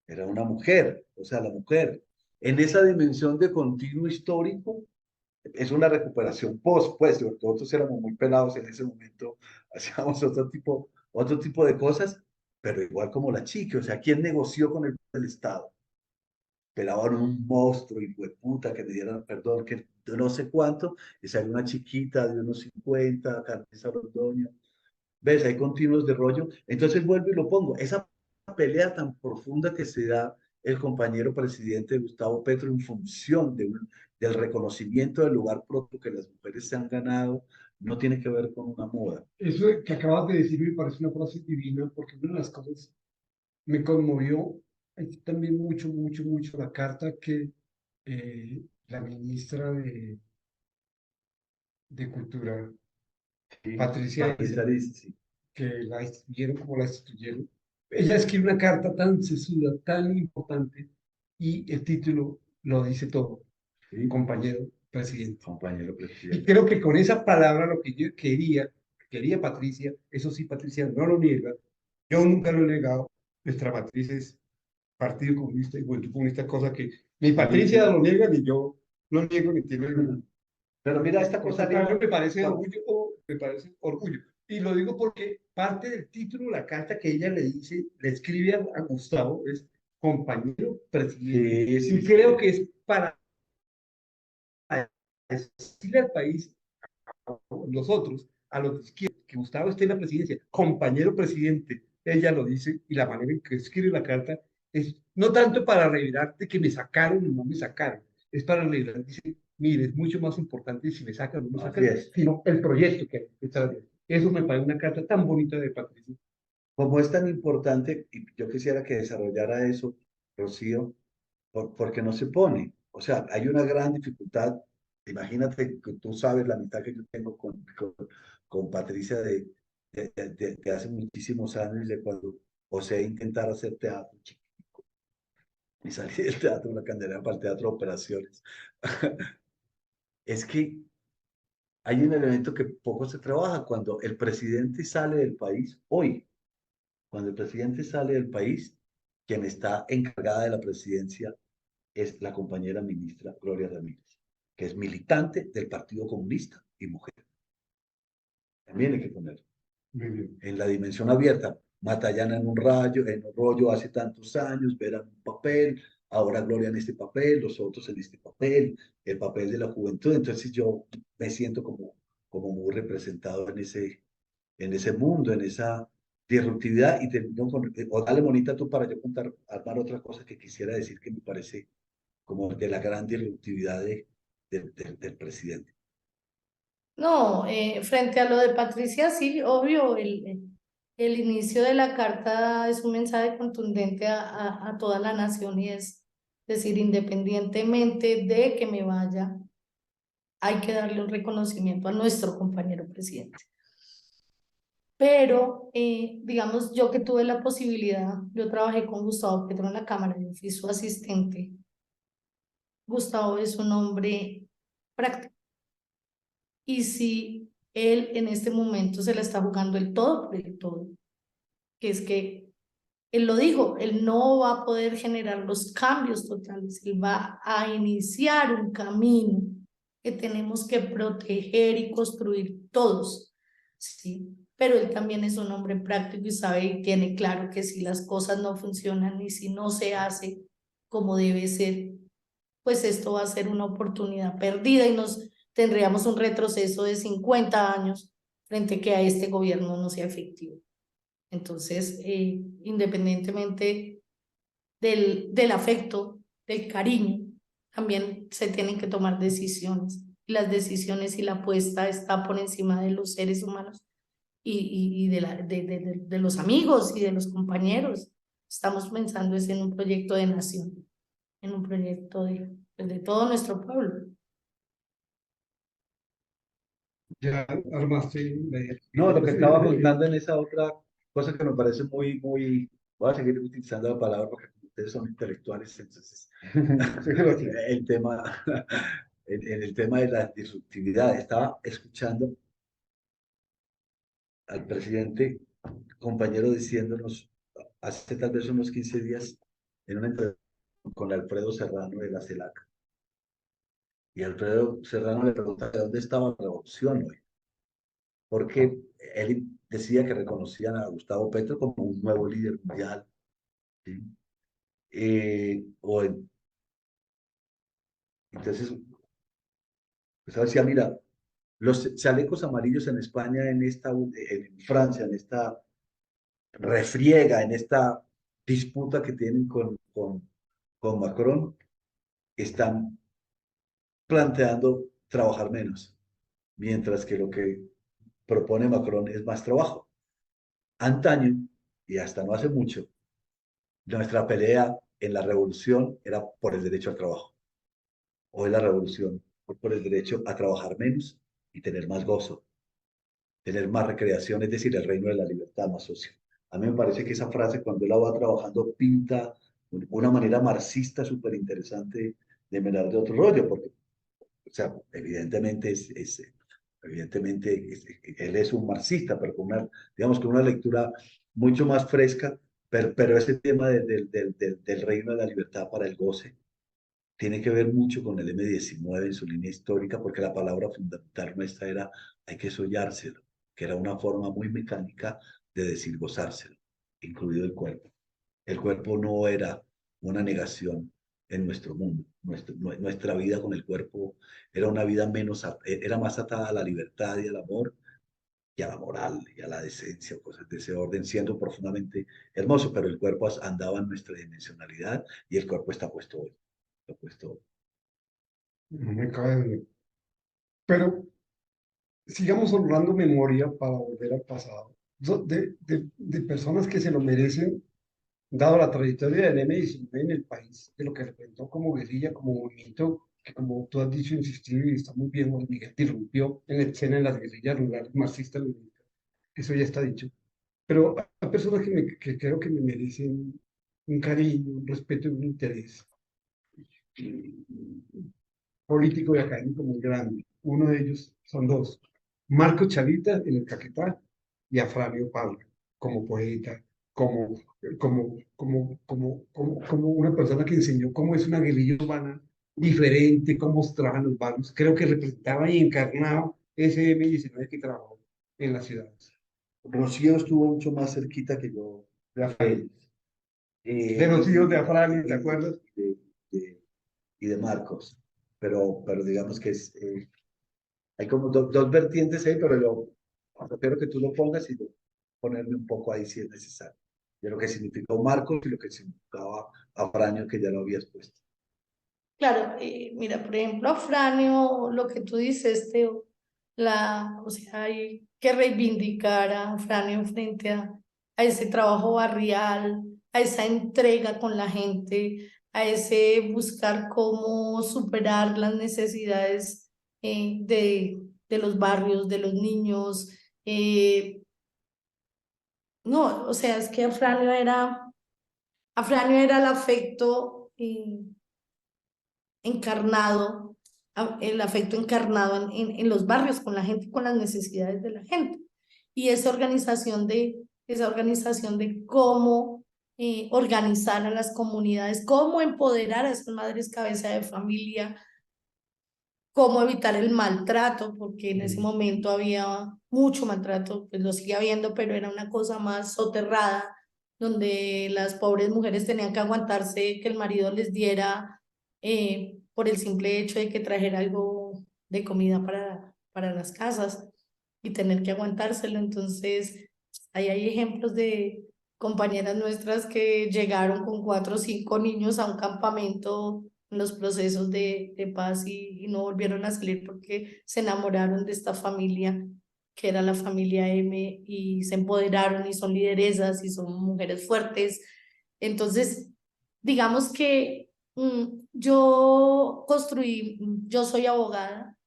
era una mujer, o sea, la mujer. En esa dimensión de continuo histórico, es una recuperación post, pues, nosotros éramos muy pelados en ese momento, hacíamos otro tipo de cosas, pero igual como la chica, o sea, ¿quién negoció con el Estado? Pelaban un monstruo y puta que me dieran perdón, que no sé cuánto, y salió una chiquita de unos 50, Carmesa Londoño, ves, hay continuos de rollo, entonces vuelvo y lo pongo, esa pelea tan profunda que se da el compañero presidente Gustavo Petro en función del reconocimiento del lugar propio que las mujeres se han ganado, no tiene que ver con una moda. Eso que acabas de decir me parece una frase divina, porque una de las cosas me conmovió también mucho la carta que la ministra de Cultura, Sí, Patricia Patricia Isa, dice, sí, que la instituyeron como la instituyeron. Ella escribe una carta tan sesuda, tan importante, y el título lo dice todo, sí, compañero presidente. compañero Y presidente. creo que con esa palabra lo que yo quería Patricia, eso sí, Patricia no lo niega, yo nunca lo he negado, nuestra matriz es Partido Comunista y Juventud Comunista, cosa que ni Patricia lo niega, ni yo lo niego, ni tiene ninguna. Pero mira esta Por cosa, tanto, Lina, me parece orgullo, me parece orgullo. Y lo digo porque parte del título, la carta que ella le dice, le escribe a Gustavo, es compañero presidente. sí, sí, Y creo sí. que es para decirle al país, a nosotros, a los de izquierda, que Gustavo esté en la presidencia, compañero presidente, ella lo dice, y la manera en que escribe la carta es no tanto para revelar de que me sacaron o no me sacaron, es para revelar, dice, mire, es mucho más importante si me sacan o no me Así sacan, es. sino el proyecto que hay detrás de eso. Eso me parece una carta tan bonita de Patricia. Como es tan importante, y yo quisiera que desarrollara eso, Rocío, porque no se pone. O sea, hay una gran dificultad. Imagínate que tú sabes la amistad que yo tengo con Patricia de hace muchísimos años, de cuando José intentara hacer teatro chiquitico y salí del teatro, la candela para el teatro de operaciones. Es que hay un elemento que poco se trabaja cuando el presidente sale del país hoy. Cuando el presidente sale del país, quien está encargada de la presidencia es la compañera ministra Gloria Ramírez, que es militante del Partido Comunista y mujer. También hay que poner Muy bien. en la dimensión abierta. Matallana en un rollo hace tantos años, Vera en un papel, ahora Gloria en este papel, los otros en este papel, el papel de la juventud. Entonces yo me siento como muy representado en ese mundo, en esa disruptividad. Y termino con, o dale, Monita, tú para yo contar, armar otra cosa que quisiera decir que me parece como de la gran disruptividad del presidente. No, frente a lo de Patricia, sí, obvio, el inicio de la carta es un mensaje contundente a toda la nación y es decir, independientemente de que me vaya, hay que darle un reconocimiento a nuestro compañero presidente. Pero, digamos, yo que tuve la posibilidad, yo trabajé con Gustavo Petro en la Cámara, yo fui su asistente. Gustavo es un hombre práctico. Y si él en este momento se la está jugando el todo por el todo, que es que él lo dijo, él no va a poder generar los cambios totales, él va a iniciar un camino que tenemos que proteger y construir todos, ¿sí? Pero él también es un hombre práctico y sabe y tiene claro que si las cosas no funcionan y si no se hace como debe ser, pues esto va a ser una oportunidad perdida y nos tendríamos un retroceso de 50 años frente a que a este gobierno no sea efectivo. Entonces, independientemente del afecto, del cariño, también se tienen que tomar decisiones. Y las decisiones y la apuesta está por encima de los seres humanos y de los amigos y de los compañeros. Estamos pensando es en un proyecto de nación, en un proyecto de todo nuestro pueblo. Ya armaste la idea. No, lo que estaba contando en esa otra cosa que me parece muy, voy a seguir utilizando la palabra porque ustedes son intelectuales, entonces el tema, en el tema de la disruptividad, estaba escuchando al presidente, compañero, diciéndonos hace tal vez unos 15 días en una entrevista con Alfredo Serrano de la CELAC. Y Alfredo Serrano le pregunta de dónde estaba la revolución hoy, porque él decía que reconocían a Gustavo Petro como un nuevo líder mundial. ¿Sí? Entonces, pues decía, mira, los chalecos amarillos en España, en Francia, en esta refriega, en esta disputa que tienen con Macron, están planteando trabajar menos, mientras que lo que propone Macron es más trabajo. Antaño, y hasta no hace mucho, nuestra pelea en la revolución era por el derecho al trabajo. Hoy la revolución por el derecho a trabajar menos y tener más gozo, tener más recreación, es decir, el reino de la libertad más socio. A mí me parece que esa frase, cuando él la va trabajando, pinta una manera marxista súper interesante de mirar de otro rollo, porque, o sea, evidentemente él es un marxista, pero digamos, con una lectura mucho más fresca, pero ese tema del reino de la libertad para el goce tiene que ver mucho con el M19 en su línea histórica, porque la palabra fundamental nuestra era hay que sollárselo, que era una forma muy mecánica de decir gozárselo, incluido el cuerpo. El cuerpo no era una negación en nuestro mundo. Nuestra vida con el cuerpo era una vida era más atada a la libertad y al amor y a la moral y a la decencia, cosas de ese orden, siendo profundamente hermoso, pero el cuerpo andaba en nuestra dimensionalidad y el cuerpo está puesto hoy. Está puesto hoy. No me cabe duda. Pero sigamos honrando memoria para volver al pasado. De personas que se lo merecen, dado la trayectoria del M19 en el país, de lo que representó como guerrilla, como movimiento, que como tú has dicho, insistido y está muy bien, Juan Miguel, irrumpió en la escena de las guerrillas rurales marxistas, eso ya está dicho. Pero hay personas que creo que me merecen un cariño, un respeto y un interés político y académico muy grande. Uno de ellos son dos. Marco Chavita en el Caquetá y Afranio Pablo como poeta, como, como una persona que enseñó cómo es una guerrilla urbana diferente, cómo se trabajan los barrios. Creo que representaba y encarnaba ese M19 que trabajó en las ciudades. Rocío estuvo mucho más cerquita que yo De de él. de los hijos de Afranio, ¿te acuerdas? De- y de Marcos. Pero digamos que hay como dos vertientes ahí, pero yo espero que tú lo pongas y ponerme un poco ahí si es necesario. De lo que significó Marcos y lo que significaba Afranio, que ya lo habías puesto. Claro, mira, por ejemplo, a Franio, lo que tú dices, Teo, o sea, hay que reivindicar a Franio frente a ese trabajo barrial, a esa entrega con la gente, a ese buscar cómo superar las necesidades de los barrios, de los niños. No, o sea, es que Afranio era el afecto encarnado, el afecto encarnado en los barrios, con la gente, con las necesidades de la gente. Y esa organización de cómo organizar a las comunidades, cómo empoderar a esas madres cabeza de familia, cómo evitar el maltrato, porque en ese momento había mucho maltrato, pues lo sigue habiendo, pero era una cosa más soterrada, donde las pobres mujeres tenían que aguantarse que el marido les diera por el simple hecho de que trajera algo de comida para las casas y tener que aguantárselo. Entonces, ahí hay ejemplos de compañeras nuestras que llegaron con 4 o 5 niños a un campamento en los procesos de paz y no volvieron a salir porque se enamoraron de esta familia que era la familia M y se empoderaron y son lideresas y son mujeres fuertes. Entonces, digamos que yo soy abogada,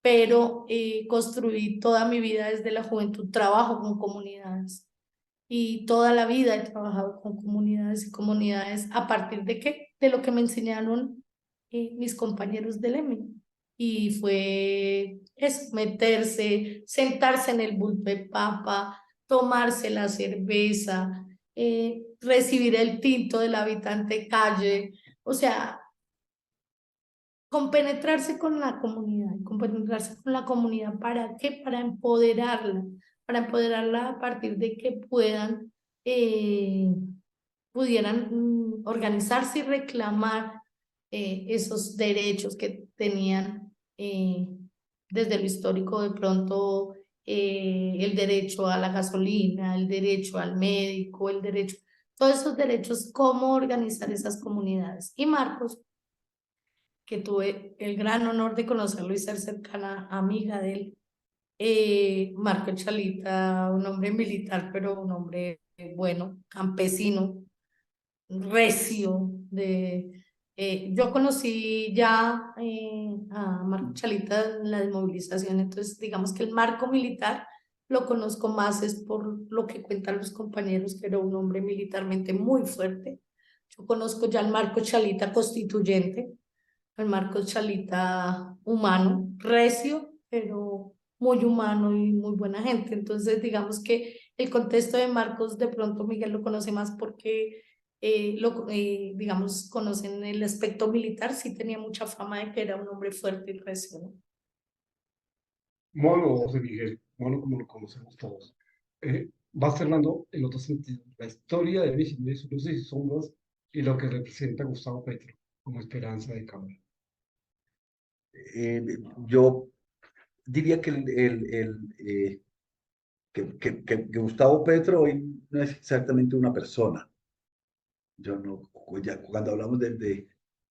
pero construí toda mi vida desde la juventud, trabajo con comunidades y toda la vida he trabajado con comunidades y comunidades a partir de qué, de lo que me enseñaron mis compañeros del EMI. Y fue eso, meterse, sentarse en el papa, tomarse la cerveza, recibir el tinto del habitante calle, o sea, compenetrarse con la comunidad, ¿para qué? Para empoderarla a partir de que eh, pudieran organizarse y reclamar esos derechos que tenían desde lo histórico, de pronto el derecho a la gasolina, el derecho al médico, todos esos derechos, cómo organizar esas comunidades. Y Marcos, que tuve el gran honor de conocerlo y ser cercana amiga de él. Marco Chalita, un hombre militar, pero un hombre bueno, campesino, recio. Yo conocí ya a Marco Chalita en la desmovilización, entonces digamos que el marco militar lo conozco más es por lo que cuentan los compañeros, que era un hombre militarmente muy fuerte. Yo conozco ya el Marco Chalita constituyente, el Marcos Chalita humano, recio, pero muy humano y muy buena gente. Entonces, digamos que el contexto de Marcos, de pronto Miguel lo conoce más porque, digamos, conocen el aspecto militar, sí tenía mucha fama de que era un hombre fuerte y recio, ¿no? Mono, José Miguel, mono como lo conocemos todos. Va cerrando en otro sentido la historia de mis luces y sombras y lo que representa Gustavo Petro como esperanza de cambio. Eh, yo diría que, que Gustavo Petro hoy no es exactamente una persona. Yo no, ya cuando hablamos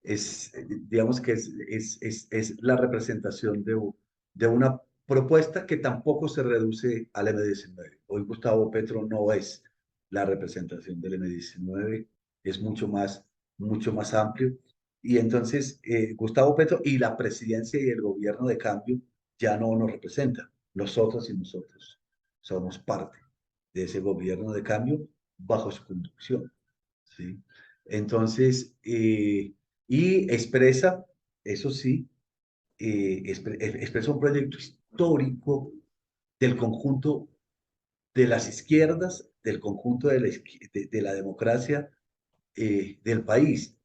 digamos que es la representación de una propuesta que tampoco se reduce al M19. Hoy Gustavo Petro no es la representación del M19, es mucho más amplio. Y entonces Gustavo Petro y la presidencia y el gobierno de cambio ya no nos representan. Nosotros y nosotros somos parte de ese gobierno de cambio bajo su conducción. ¿Sí? Entonces, y expresa, eso sí, expresa un proyecto histórico del conjunto de las izquierdas, del conjunto de la democracia del país,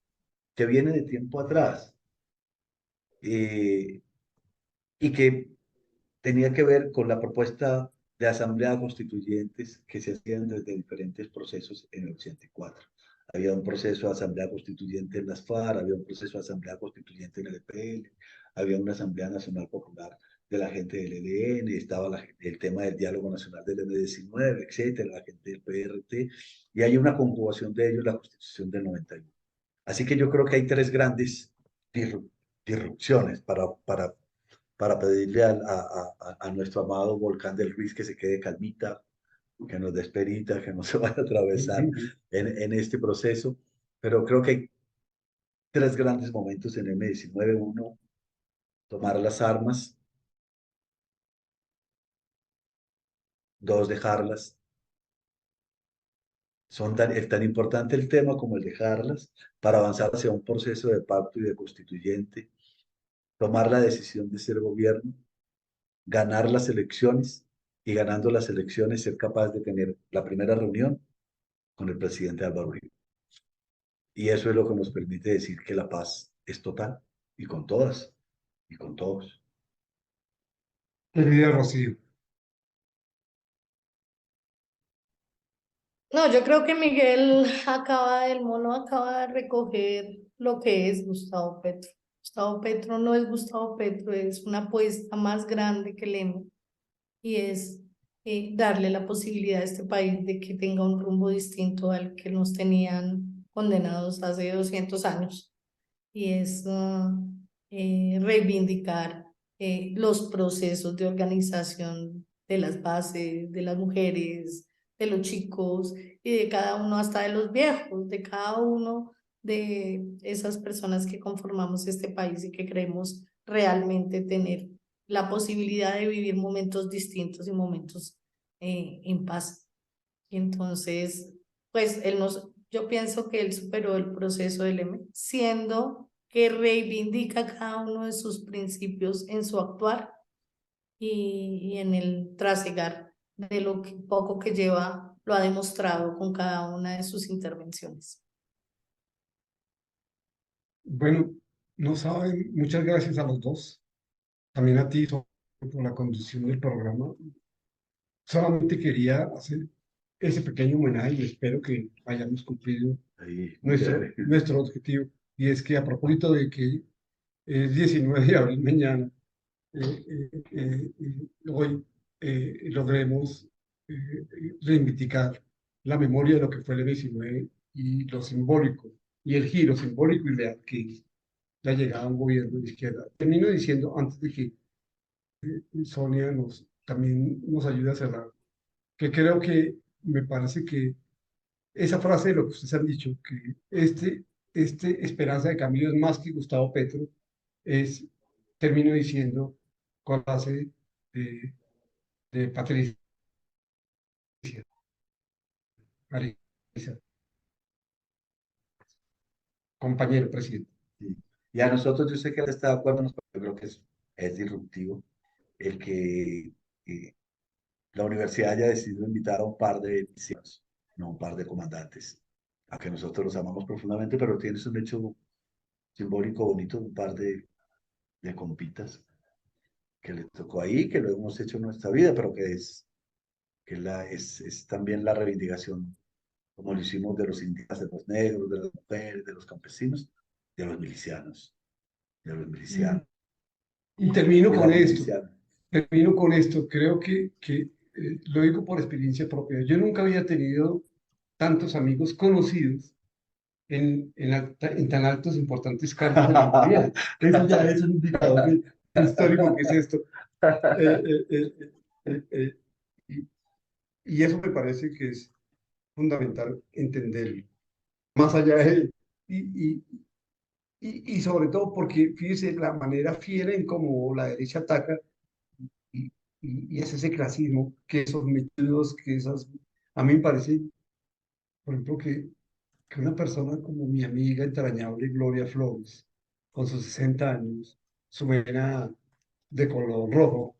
que viene de tiempo atrás eh, y que tenía que ver con la propuesta de asamblea constituyentes que se hacían desde diferentes procesos en el 84. Había un proceso de asamblea constituyente en las FARC, había un proceso de asamblea constituyente en el EPL, había una asamblea nacional popular de la gente del ELN, estaba el tema del diálogo nacional del M19, etcétera, la gente del PRT, y hay una conjugación de ellos, la constitución del 91. Así que yo creo que hay tres grandes disrupciones para pedirle a nuestro amado volcán del Ruiz que se quede calmita, que nos dé esperita, que no se vaya a atravesar en este proceso. Pero creo que hay tres grandes momentos en M19. Uno, tomar las armas. Dos, dejarlas. Es tan importante el tema como el dejarlas para avanzar hacia un proceso de pacto y de constituyente, tomar la decisión de ser gobierno, ganar las elecciones y ganando las elecciones ser capaz de tener la primera reunión con el presidente Álvaro Uribe. Y eso es lo que nos permite decir que la paz es total y con todas y con todos. Querida Rocío, No, yo creo que el mono acaba de recoger lo que es Gustavo Petro. Gustavo Petro no es Gustavo Petro, es una apuesta más grande que Lema y es darle la posibilidad a este país de que tenga un rumbo distinto al que nos tenían condenados hace 200 años y es reivindicar los procesos de organización de las bases, de las mujeres, de los chicos y de cada uno, hasta de los viejos, de cada uno de esas personas que conformamos este país y que queremos realmente tener la posibilidad de vivir momentos distintos y momentos en paz. Y entonces, pues yo pienso que él superó el proceso del M, siendo que reivindica cada uno de sus principios en su actuar y en el trasegar de lo poco que lleva, lo ha demostrado con cada una de sus intervenciones. bueno, no saben, muchas gracias a los dos, también a ti por la conducción del programa. Solamente quería hacer ese pequeño homenaje y espero que hayamos cumplido Ahí, nuestro objetivo. Y es que a propósito de que es 19 de abril mañana, hoy logremos reivindicar la memoria de lo que fue el 19 y lo simbólico, y el giro simbólico y real que es la llegada a un gobierno de izquierda. Termino diciendo, antes de que Sonia también nos ayude a cerrar, que creo que me parece que esa frase de lo que ustedes han dicho, que Esperanza de Cambio es más que Gustavo Petro, termino diciendo con la frase de Patricia, Marisa, compañero presidente. sí. Y a nosotros, yo sé que él está de acuerdo, yo creo que es disruptivo el que la universidad haya decidido invitar a un par de milicianos, no un par de comandantes, a que nosotros los amamos profundamente, pero tienes un hecho simbólico bonito, un par de compitas que le tocó ahí, que lo hemos hecho en nuestra vida, pero es también la reivindicación, como lo hicimos de los indígenas, de los negros, de las mujeres, de los campesinos, de los milicianos, de los milicianos. Y termino de con la esto. miliciana. Termino con esto. Creo que lo digo por experiencia propia. Yo nunca había tenido tantos amigos conocidos en tan altos, importantes cargos de la gobierno. Eso ya es un indicador histórico que es esto. Eh, eh, eh, eh, y, y eso me parece que es fundamental entenderlo. Más allá de... Y, y, y sobre todo porque, fíjese, la manera fiera en cómo la derecha ataca y, y es ese clasismo, que esos metidos, que esas... A mí me parece, por ejemplo, que una persona como mi amiga entrañable Gloria Flores, con sus 60 años, su vena de color rojo,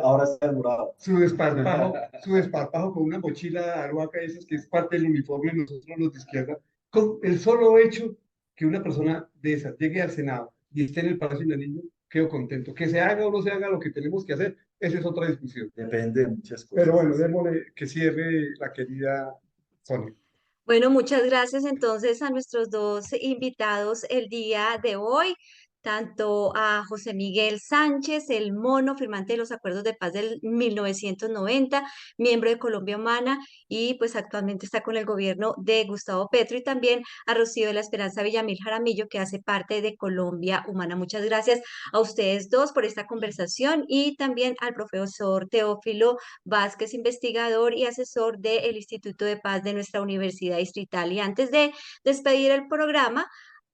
Ahora está morado. su desparpajo con una mochila de aruaca, esas que es parte del uniforme de nosotros los de izquierda, con el solo hecho que una persona de esas llegue al Senado y esté en el Palacio de Nariño, quedo contento. Que se haga o no se haga lo que tenemos que hacer, esa es otra discusión. Depende de muchas cosas. Pero bueno, démosle que cierre la querida Sonia. Bueno, muchas gracias entonces a nuestros dos invitados el día de hoy. tanto a José Miguel Sánchez, el mono, firmante de los acuerdos de paz del 1990, miembro de Colombia Humana y pues actualmente está con el gobierno de Gustavo Petro, y también a Rocío de la Esperanza Villamil Jaramillo, que hace parte de Colombia Humana. Muchas gracias a ustedes dos por esta conversación y también al profesor Teófilo Vázquez, investigador y asesor del Instituto de Paz de nuestra Universidad Distrital. Y antes de despedir el programa,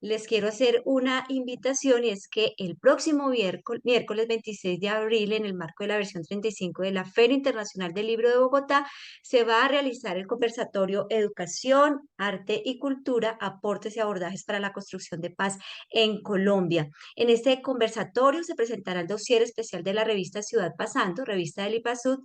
les quiero hacer una invitación, y es que el próximo miércoles 26 de abril, en el marco de la versión 35 de la Feria Internacional del Libro de Bogotá, se va a realizar el conversatorio Educación, Arte y Cultura, aportes y abordajes para la construcción de paz en Colombia. En este conversatorio se presentará el dossier especial de la revista Ciudad Pasando, revista del IPASUD,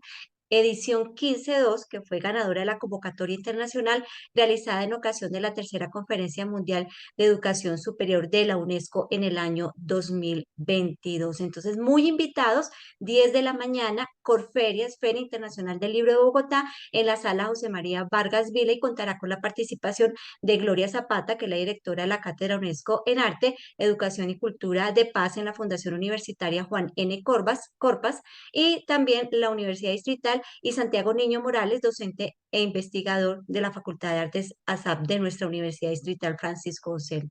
edición 15.2, que fue ganadora de la convocatoria internacional realizada en ocasión de la tercera Conferencia Mundial de Educación Superior de la UNESCO en el año 2022. Entonces, muy invitados, 10 de la mañana, Corferias, Feria Internacional del Libro de Bogotá, en la sala José María Vargas Vila, y contará con la participación de Gloria Zapata, que es la directora de la Cátedra UNESCO en Arte, Educación y Cultura de Paz en la Fundación Universitaria Juan N. Corpas, y también la Universidad Distrital, y Santiago Niño Morales, docente e investigador de la Facultad de Artes ASAP de nuestra Universidad Distrital Francisco José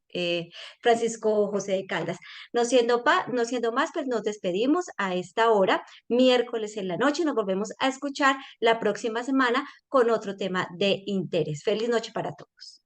de Caldas. No siendo más, pues nos despedimos a esta hora, miércoles en la noche. Nos volvemos a escuchar la próxima semana con otro tema de interés. Feliz noche para todos.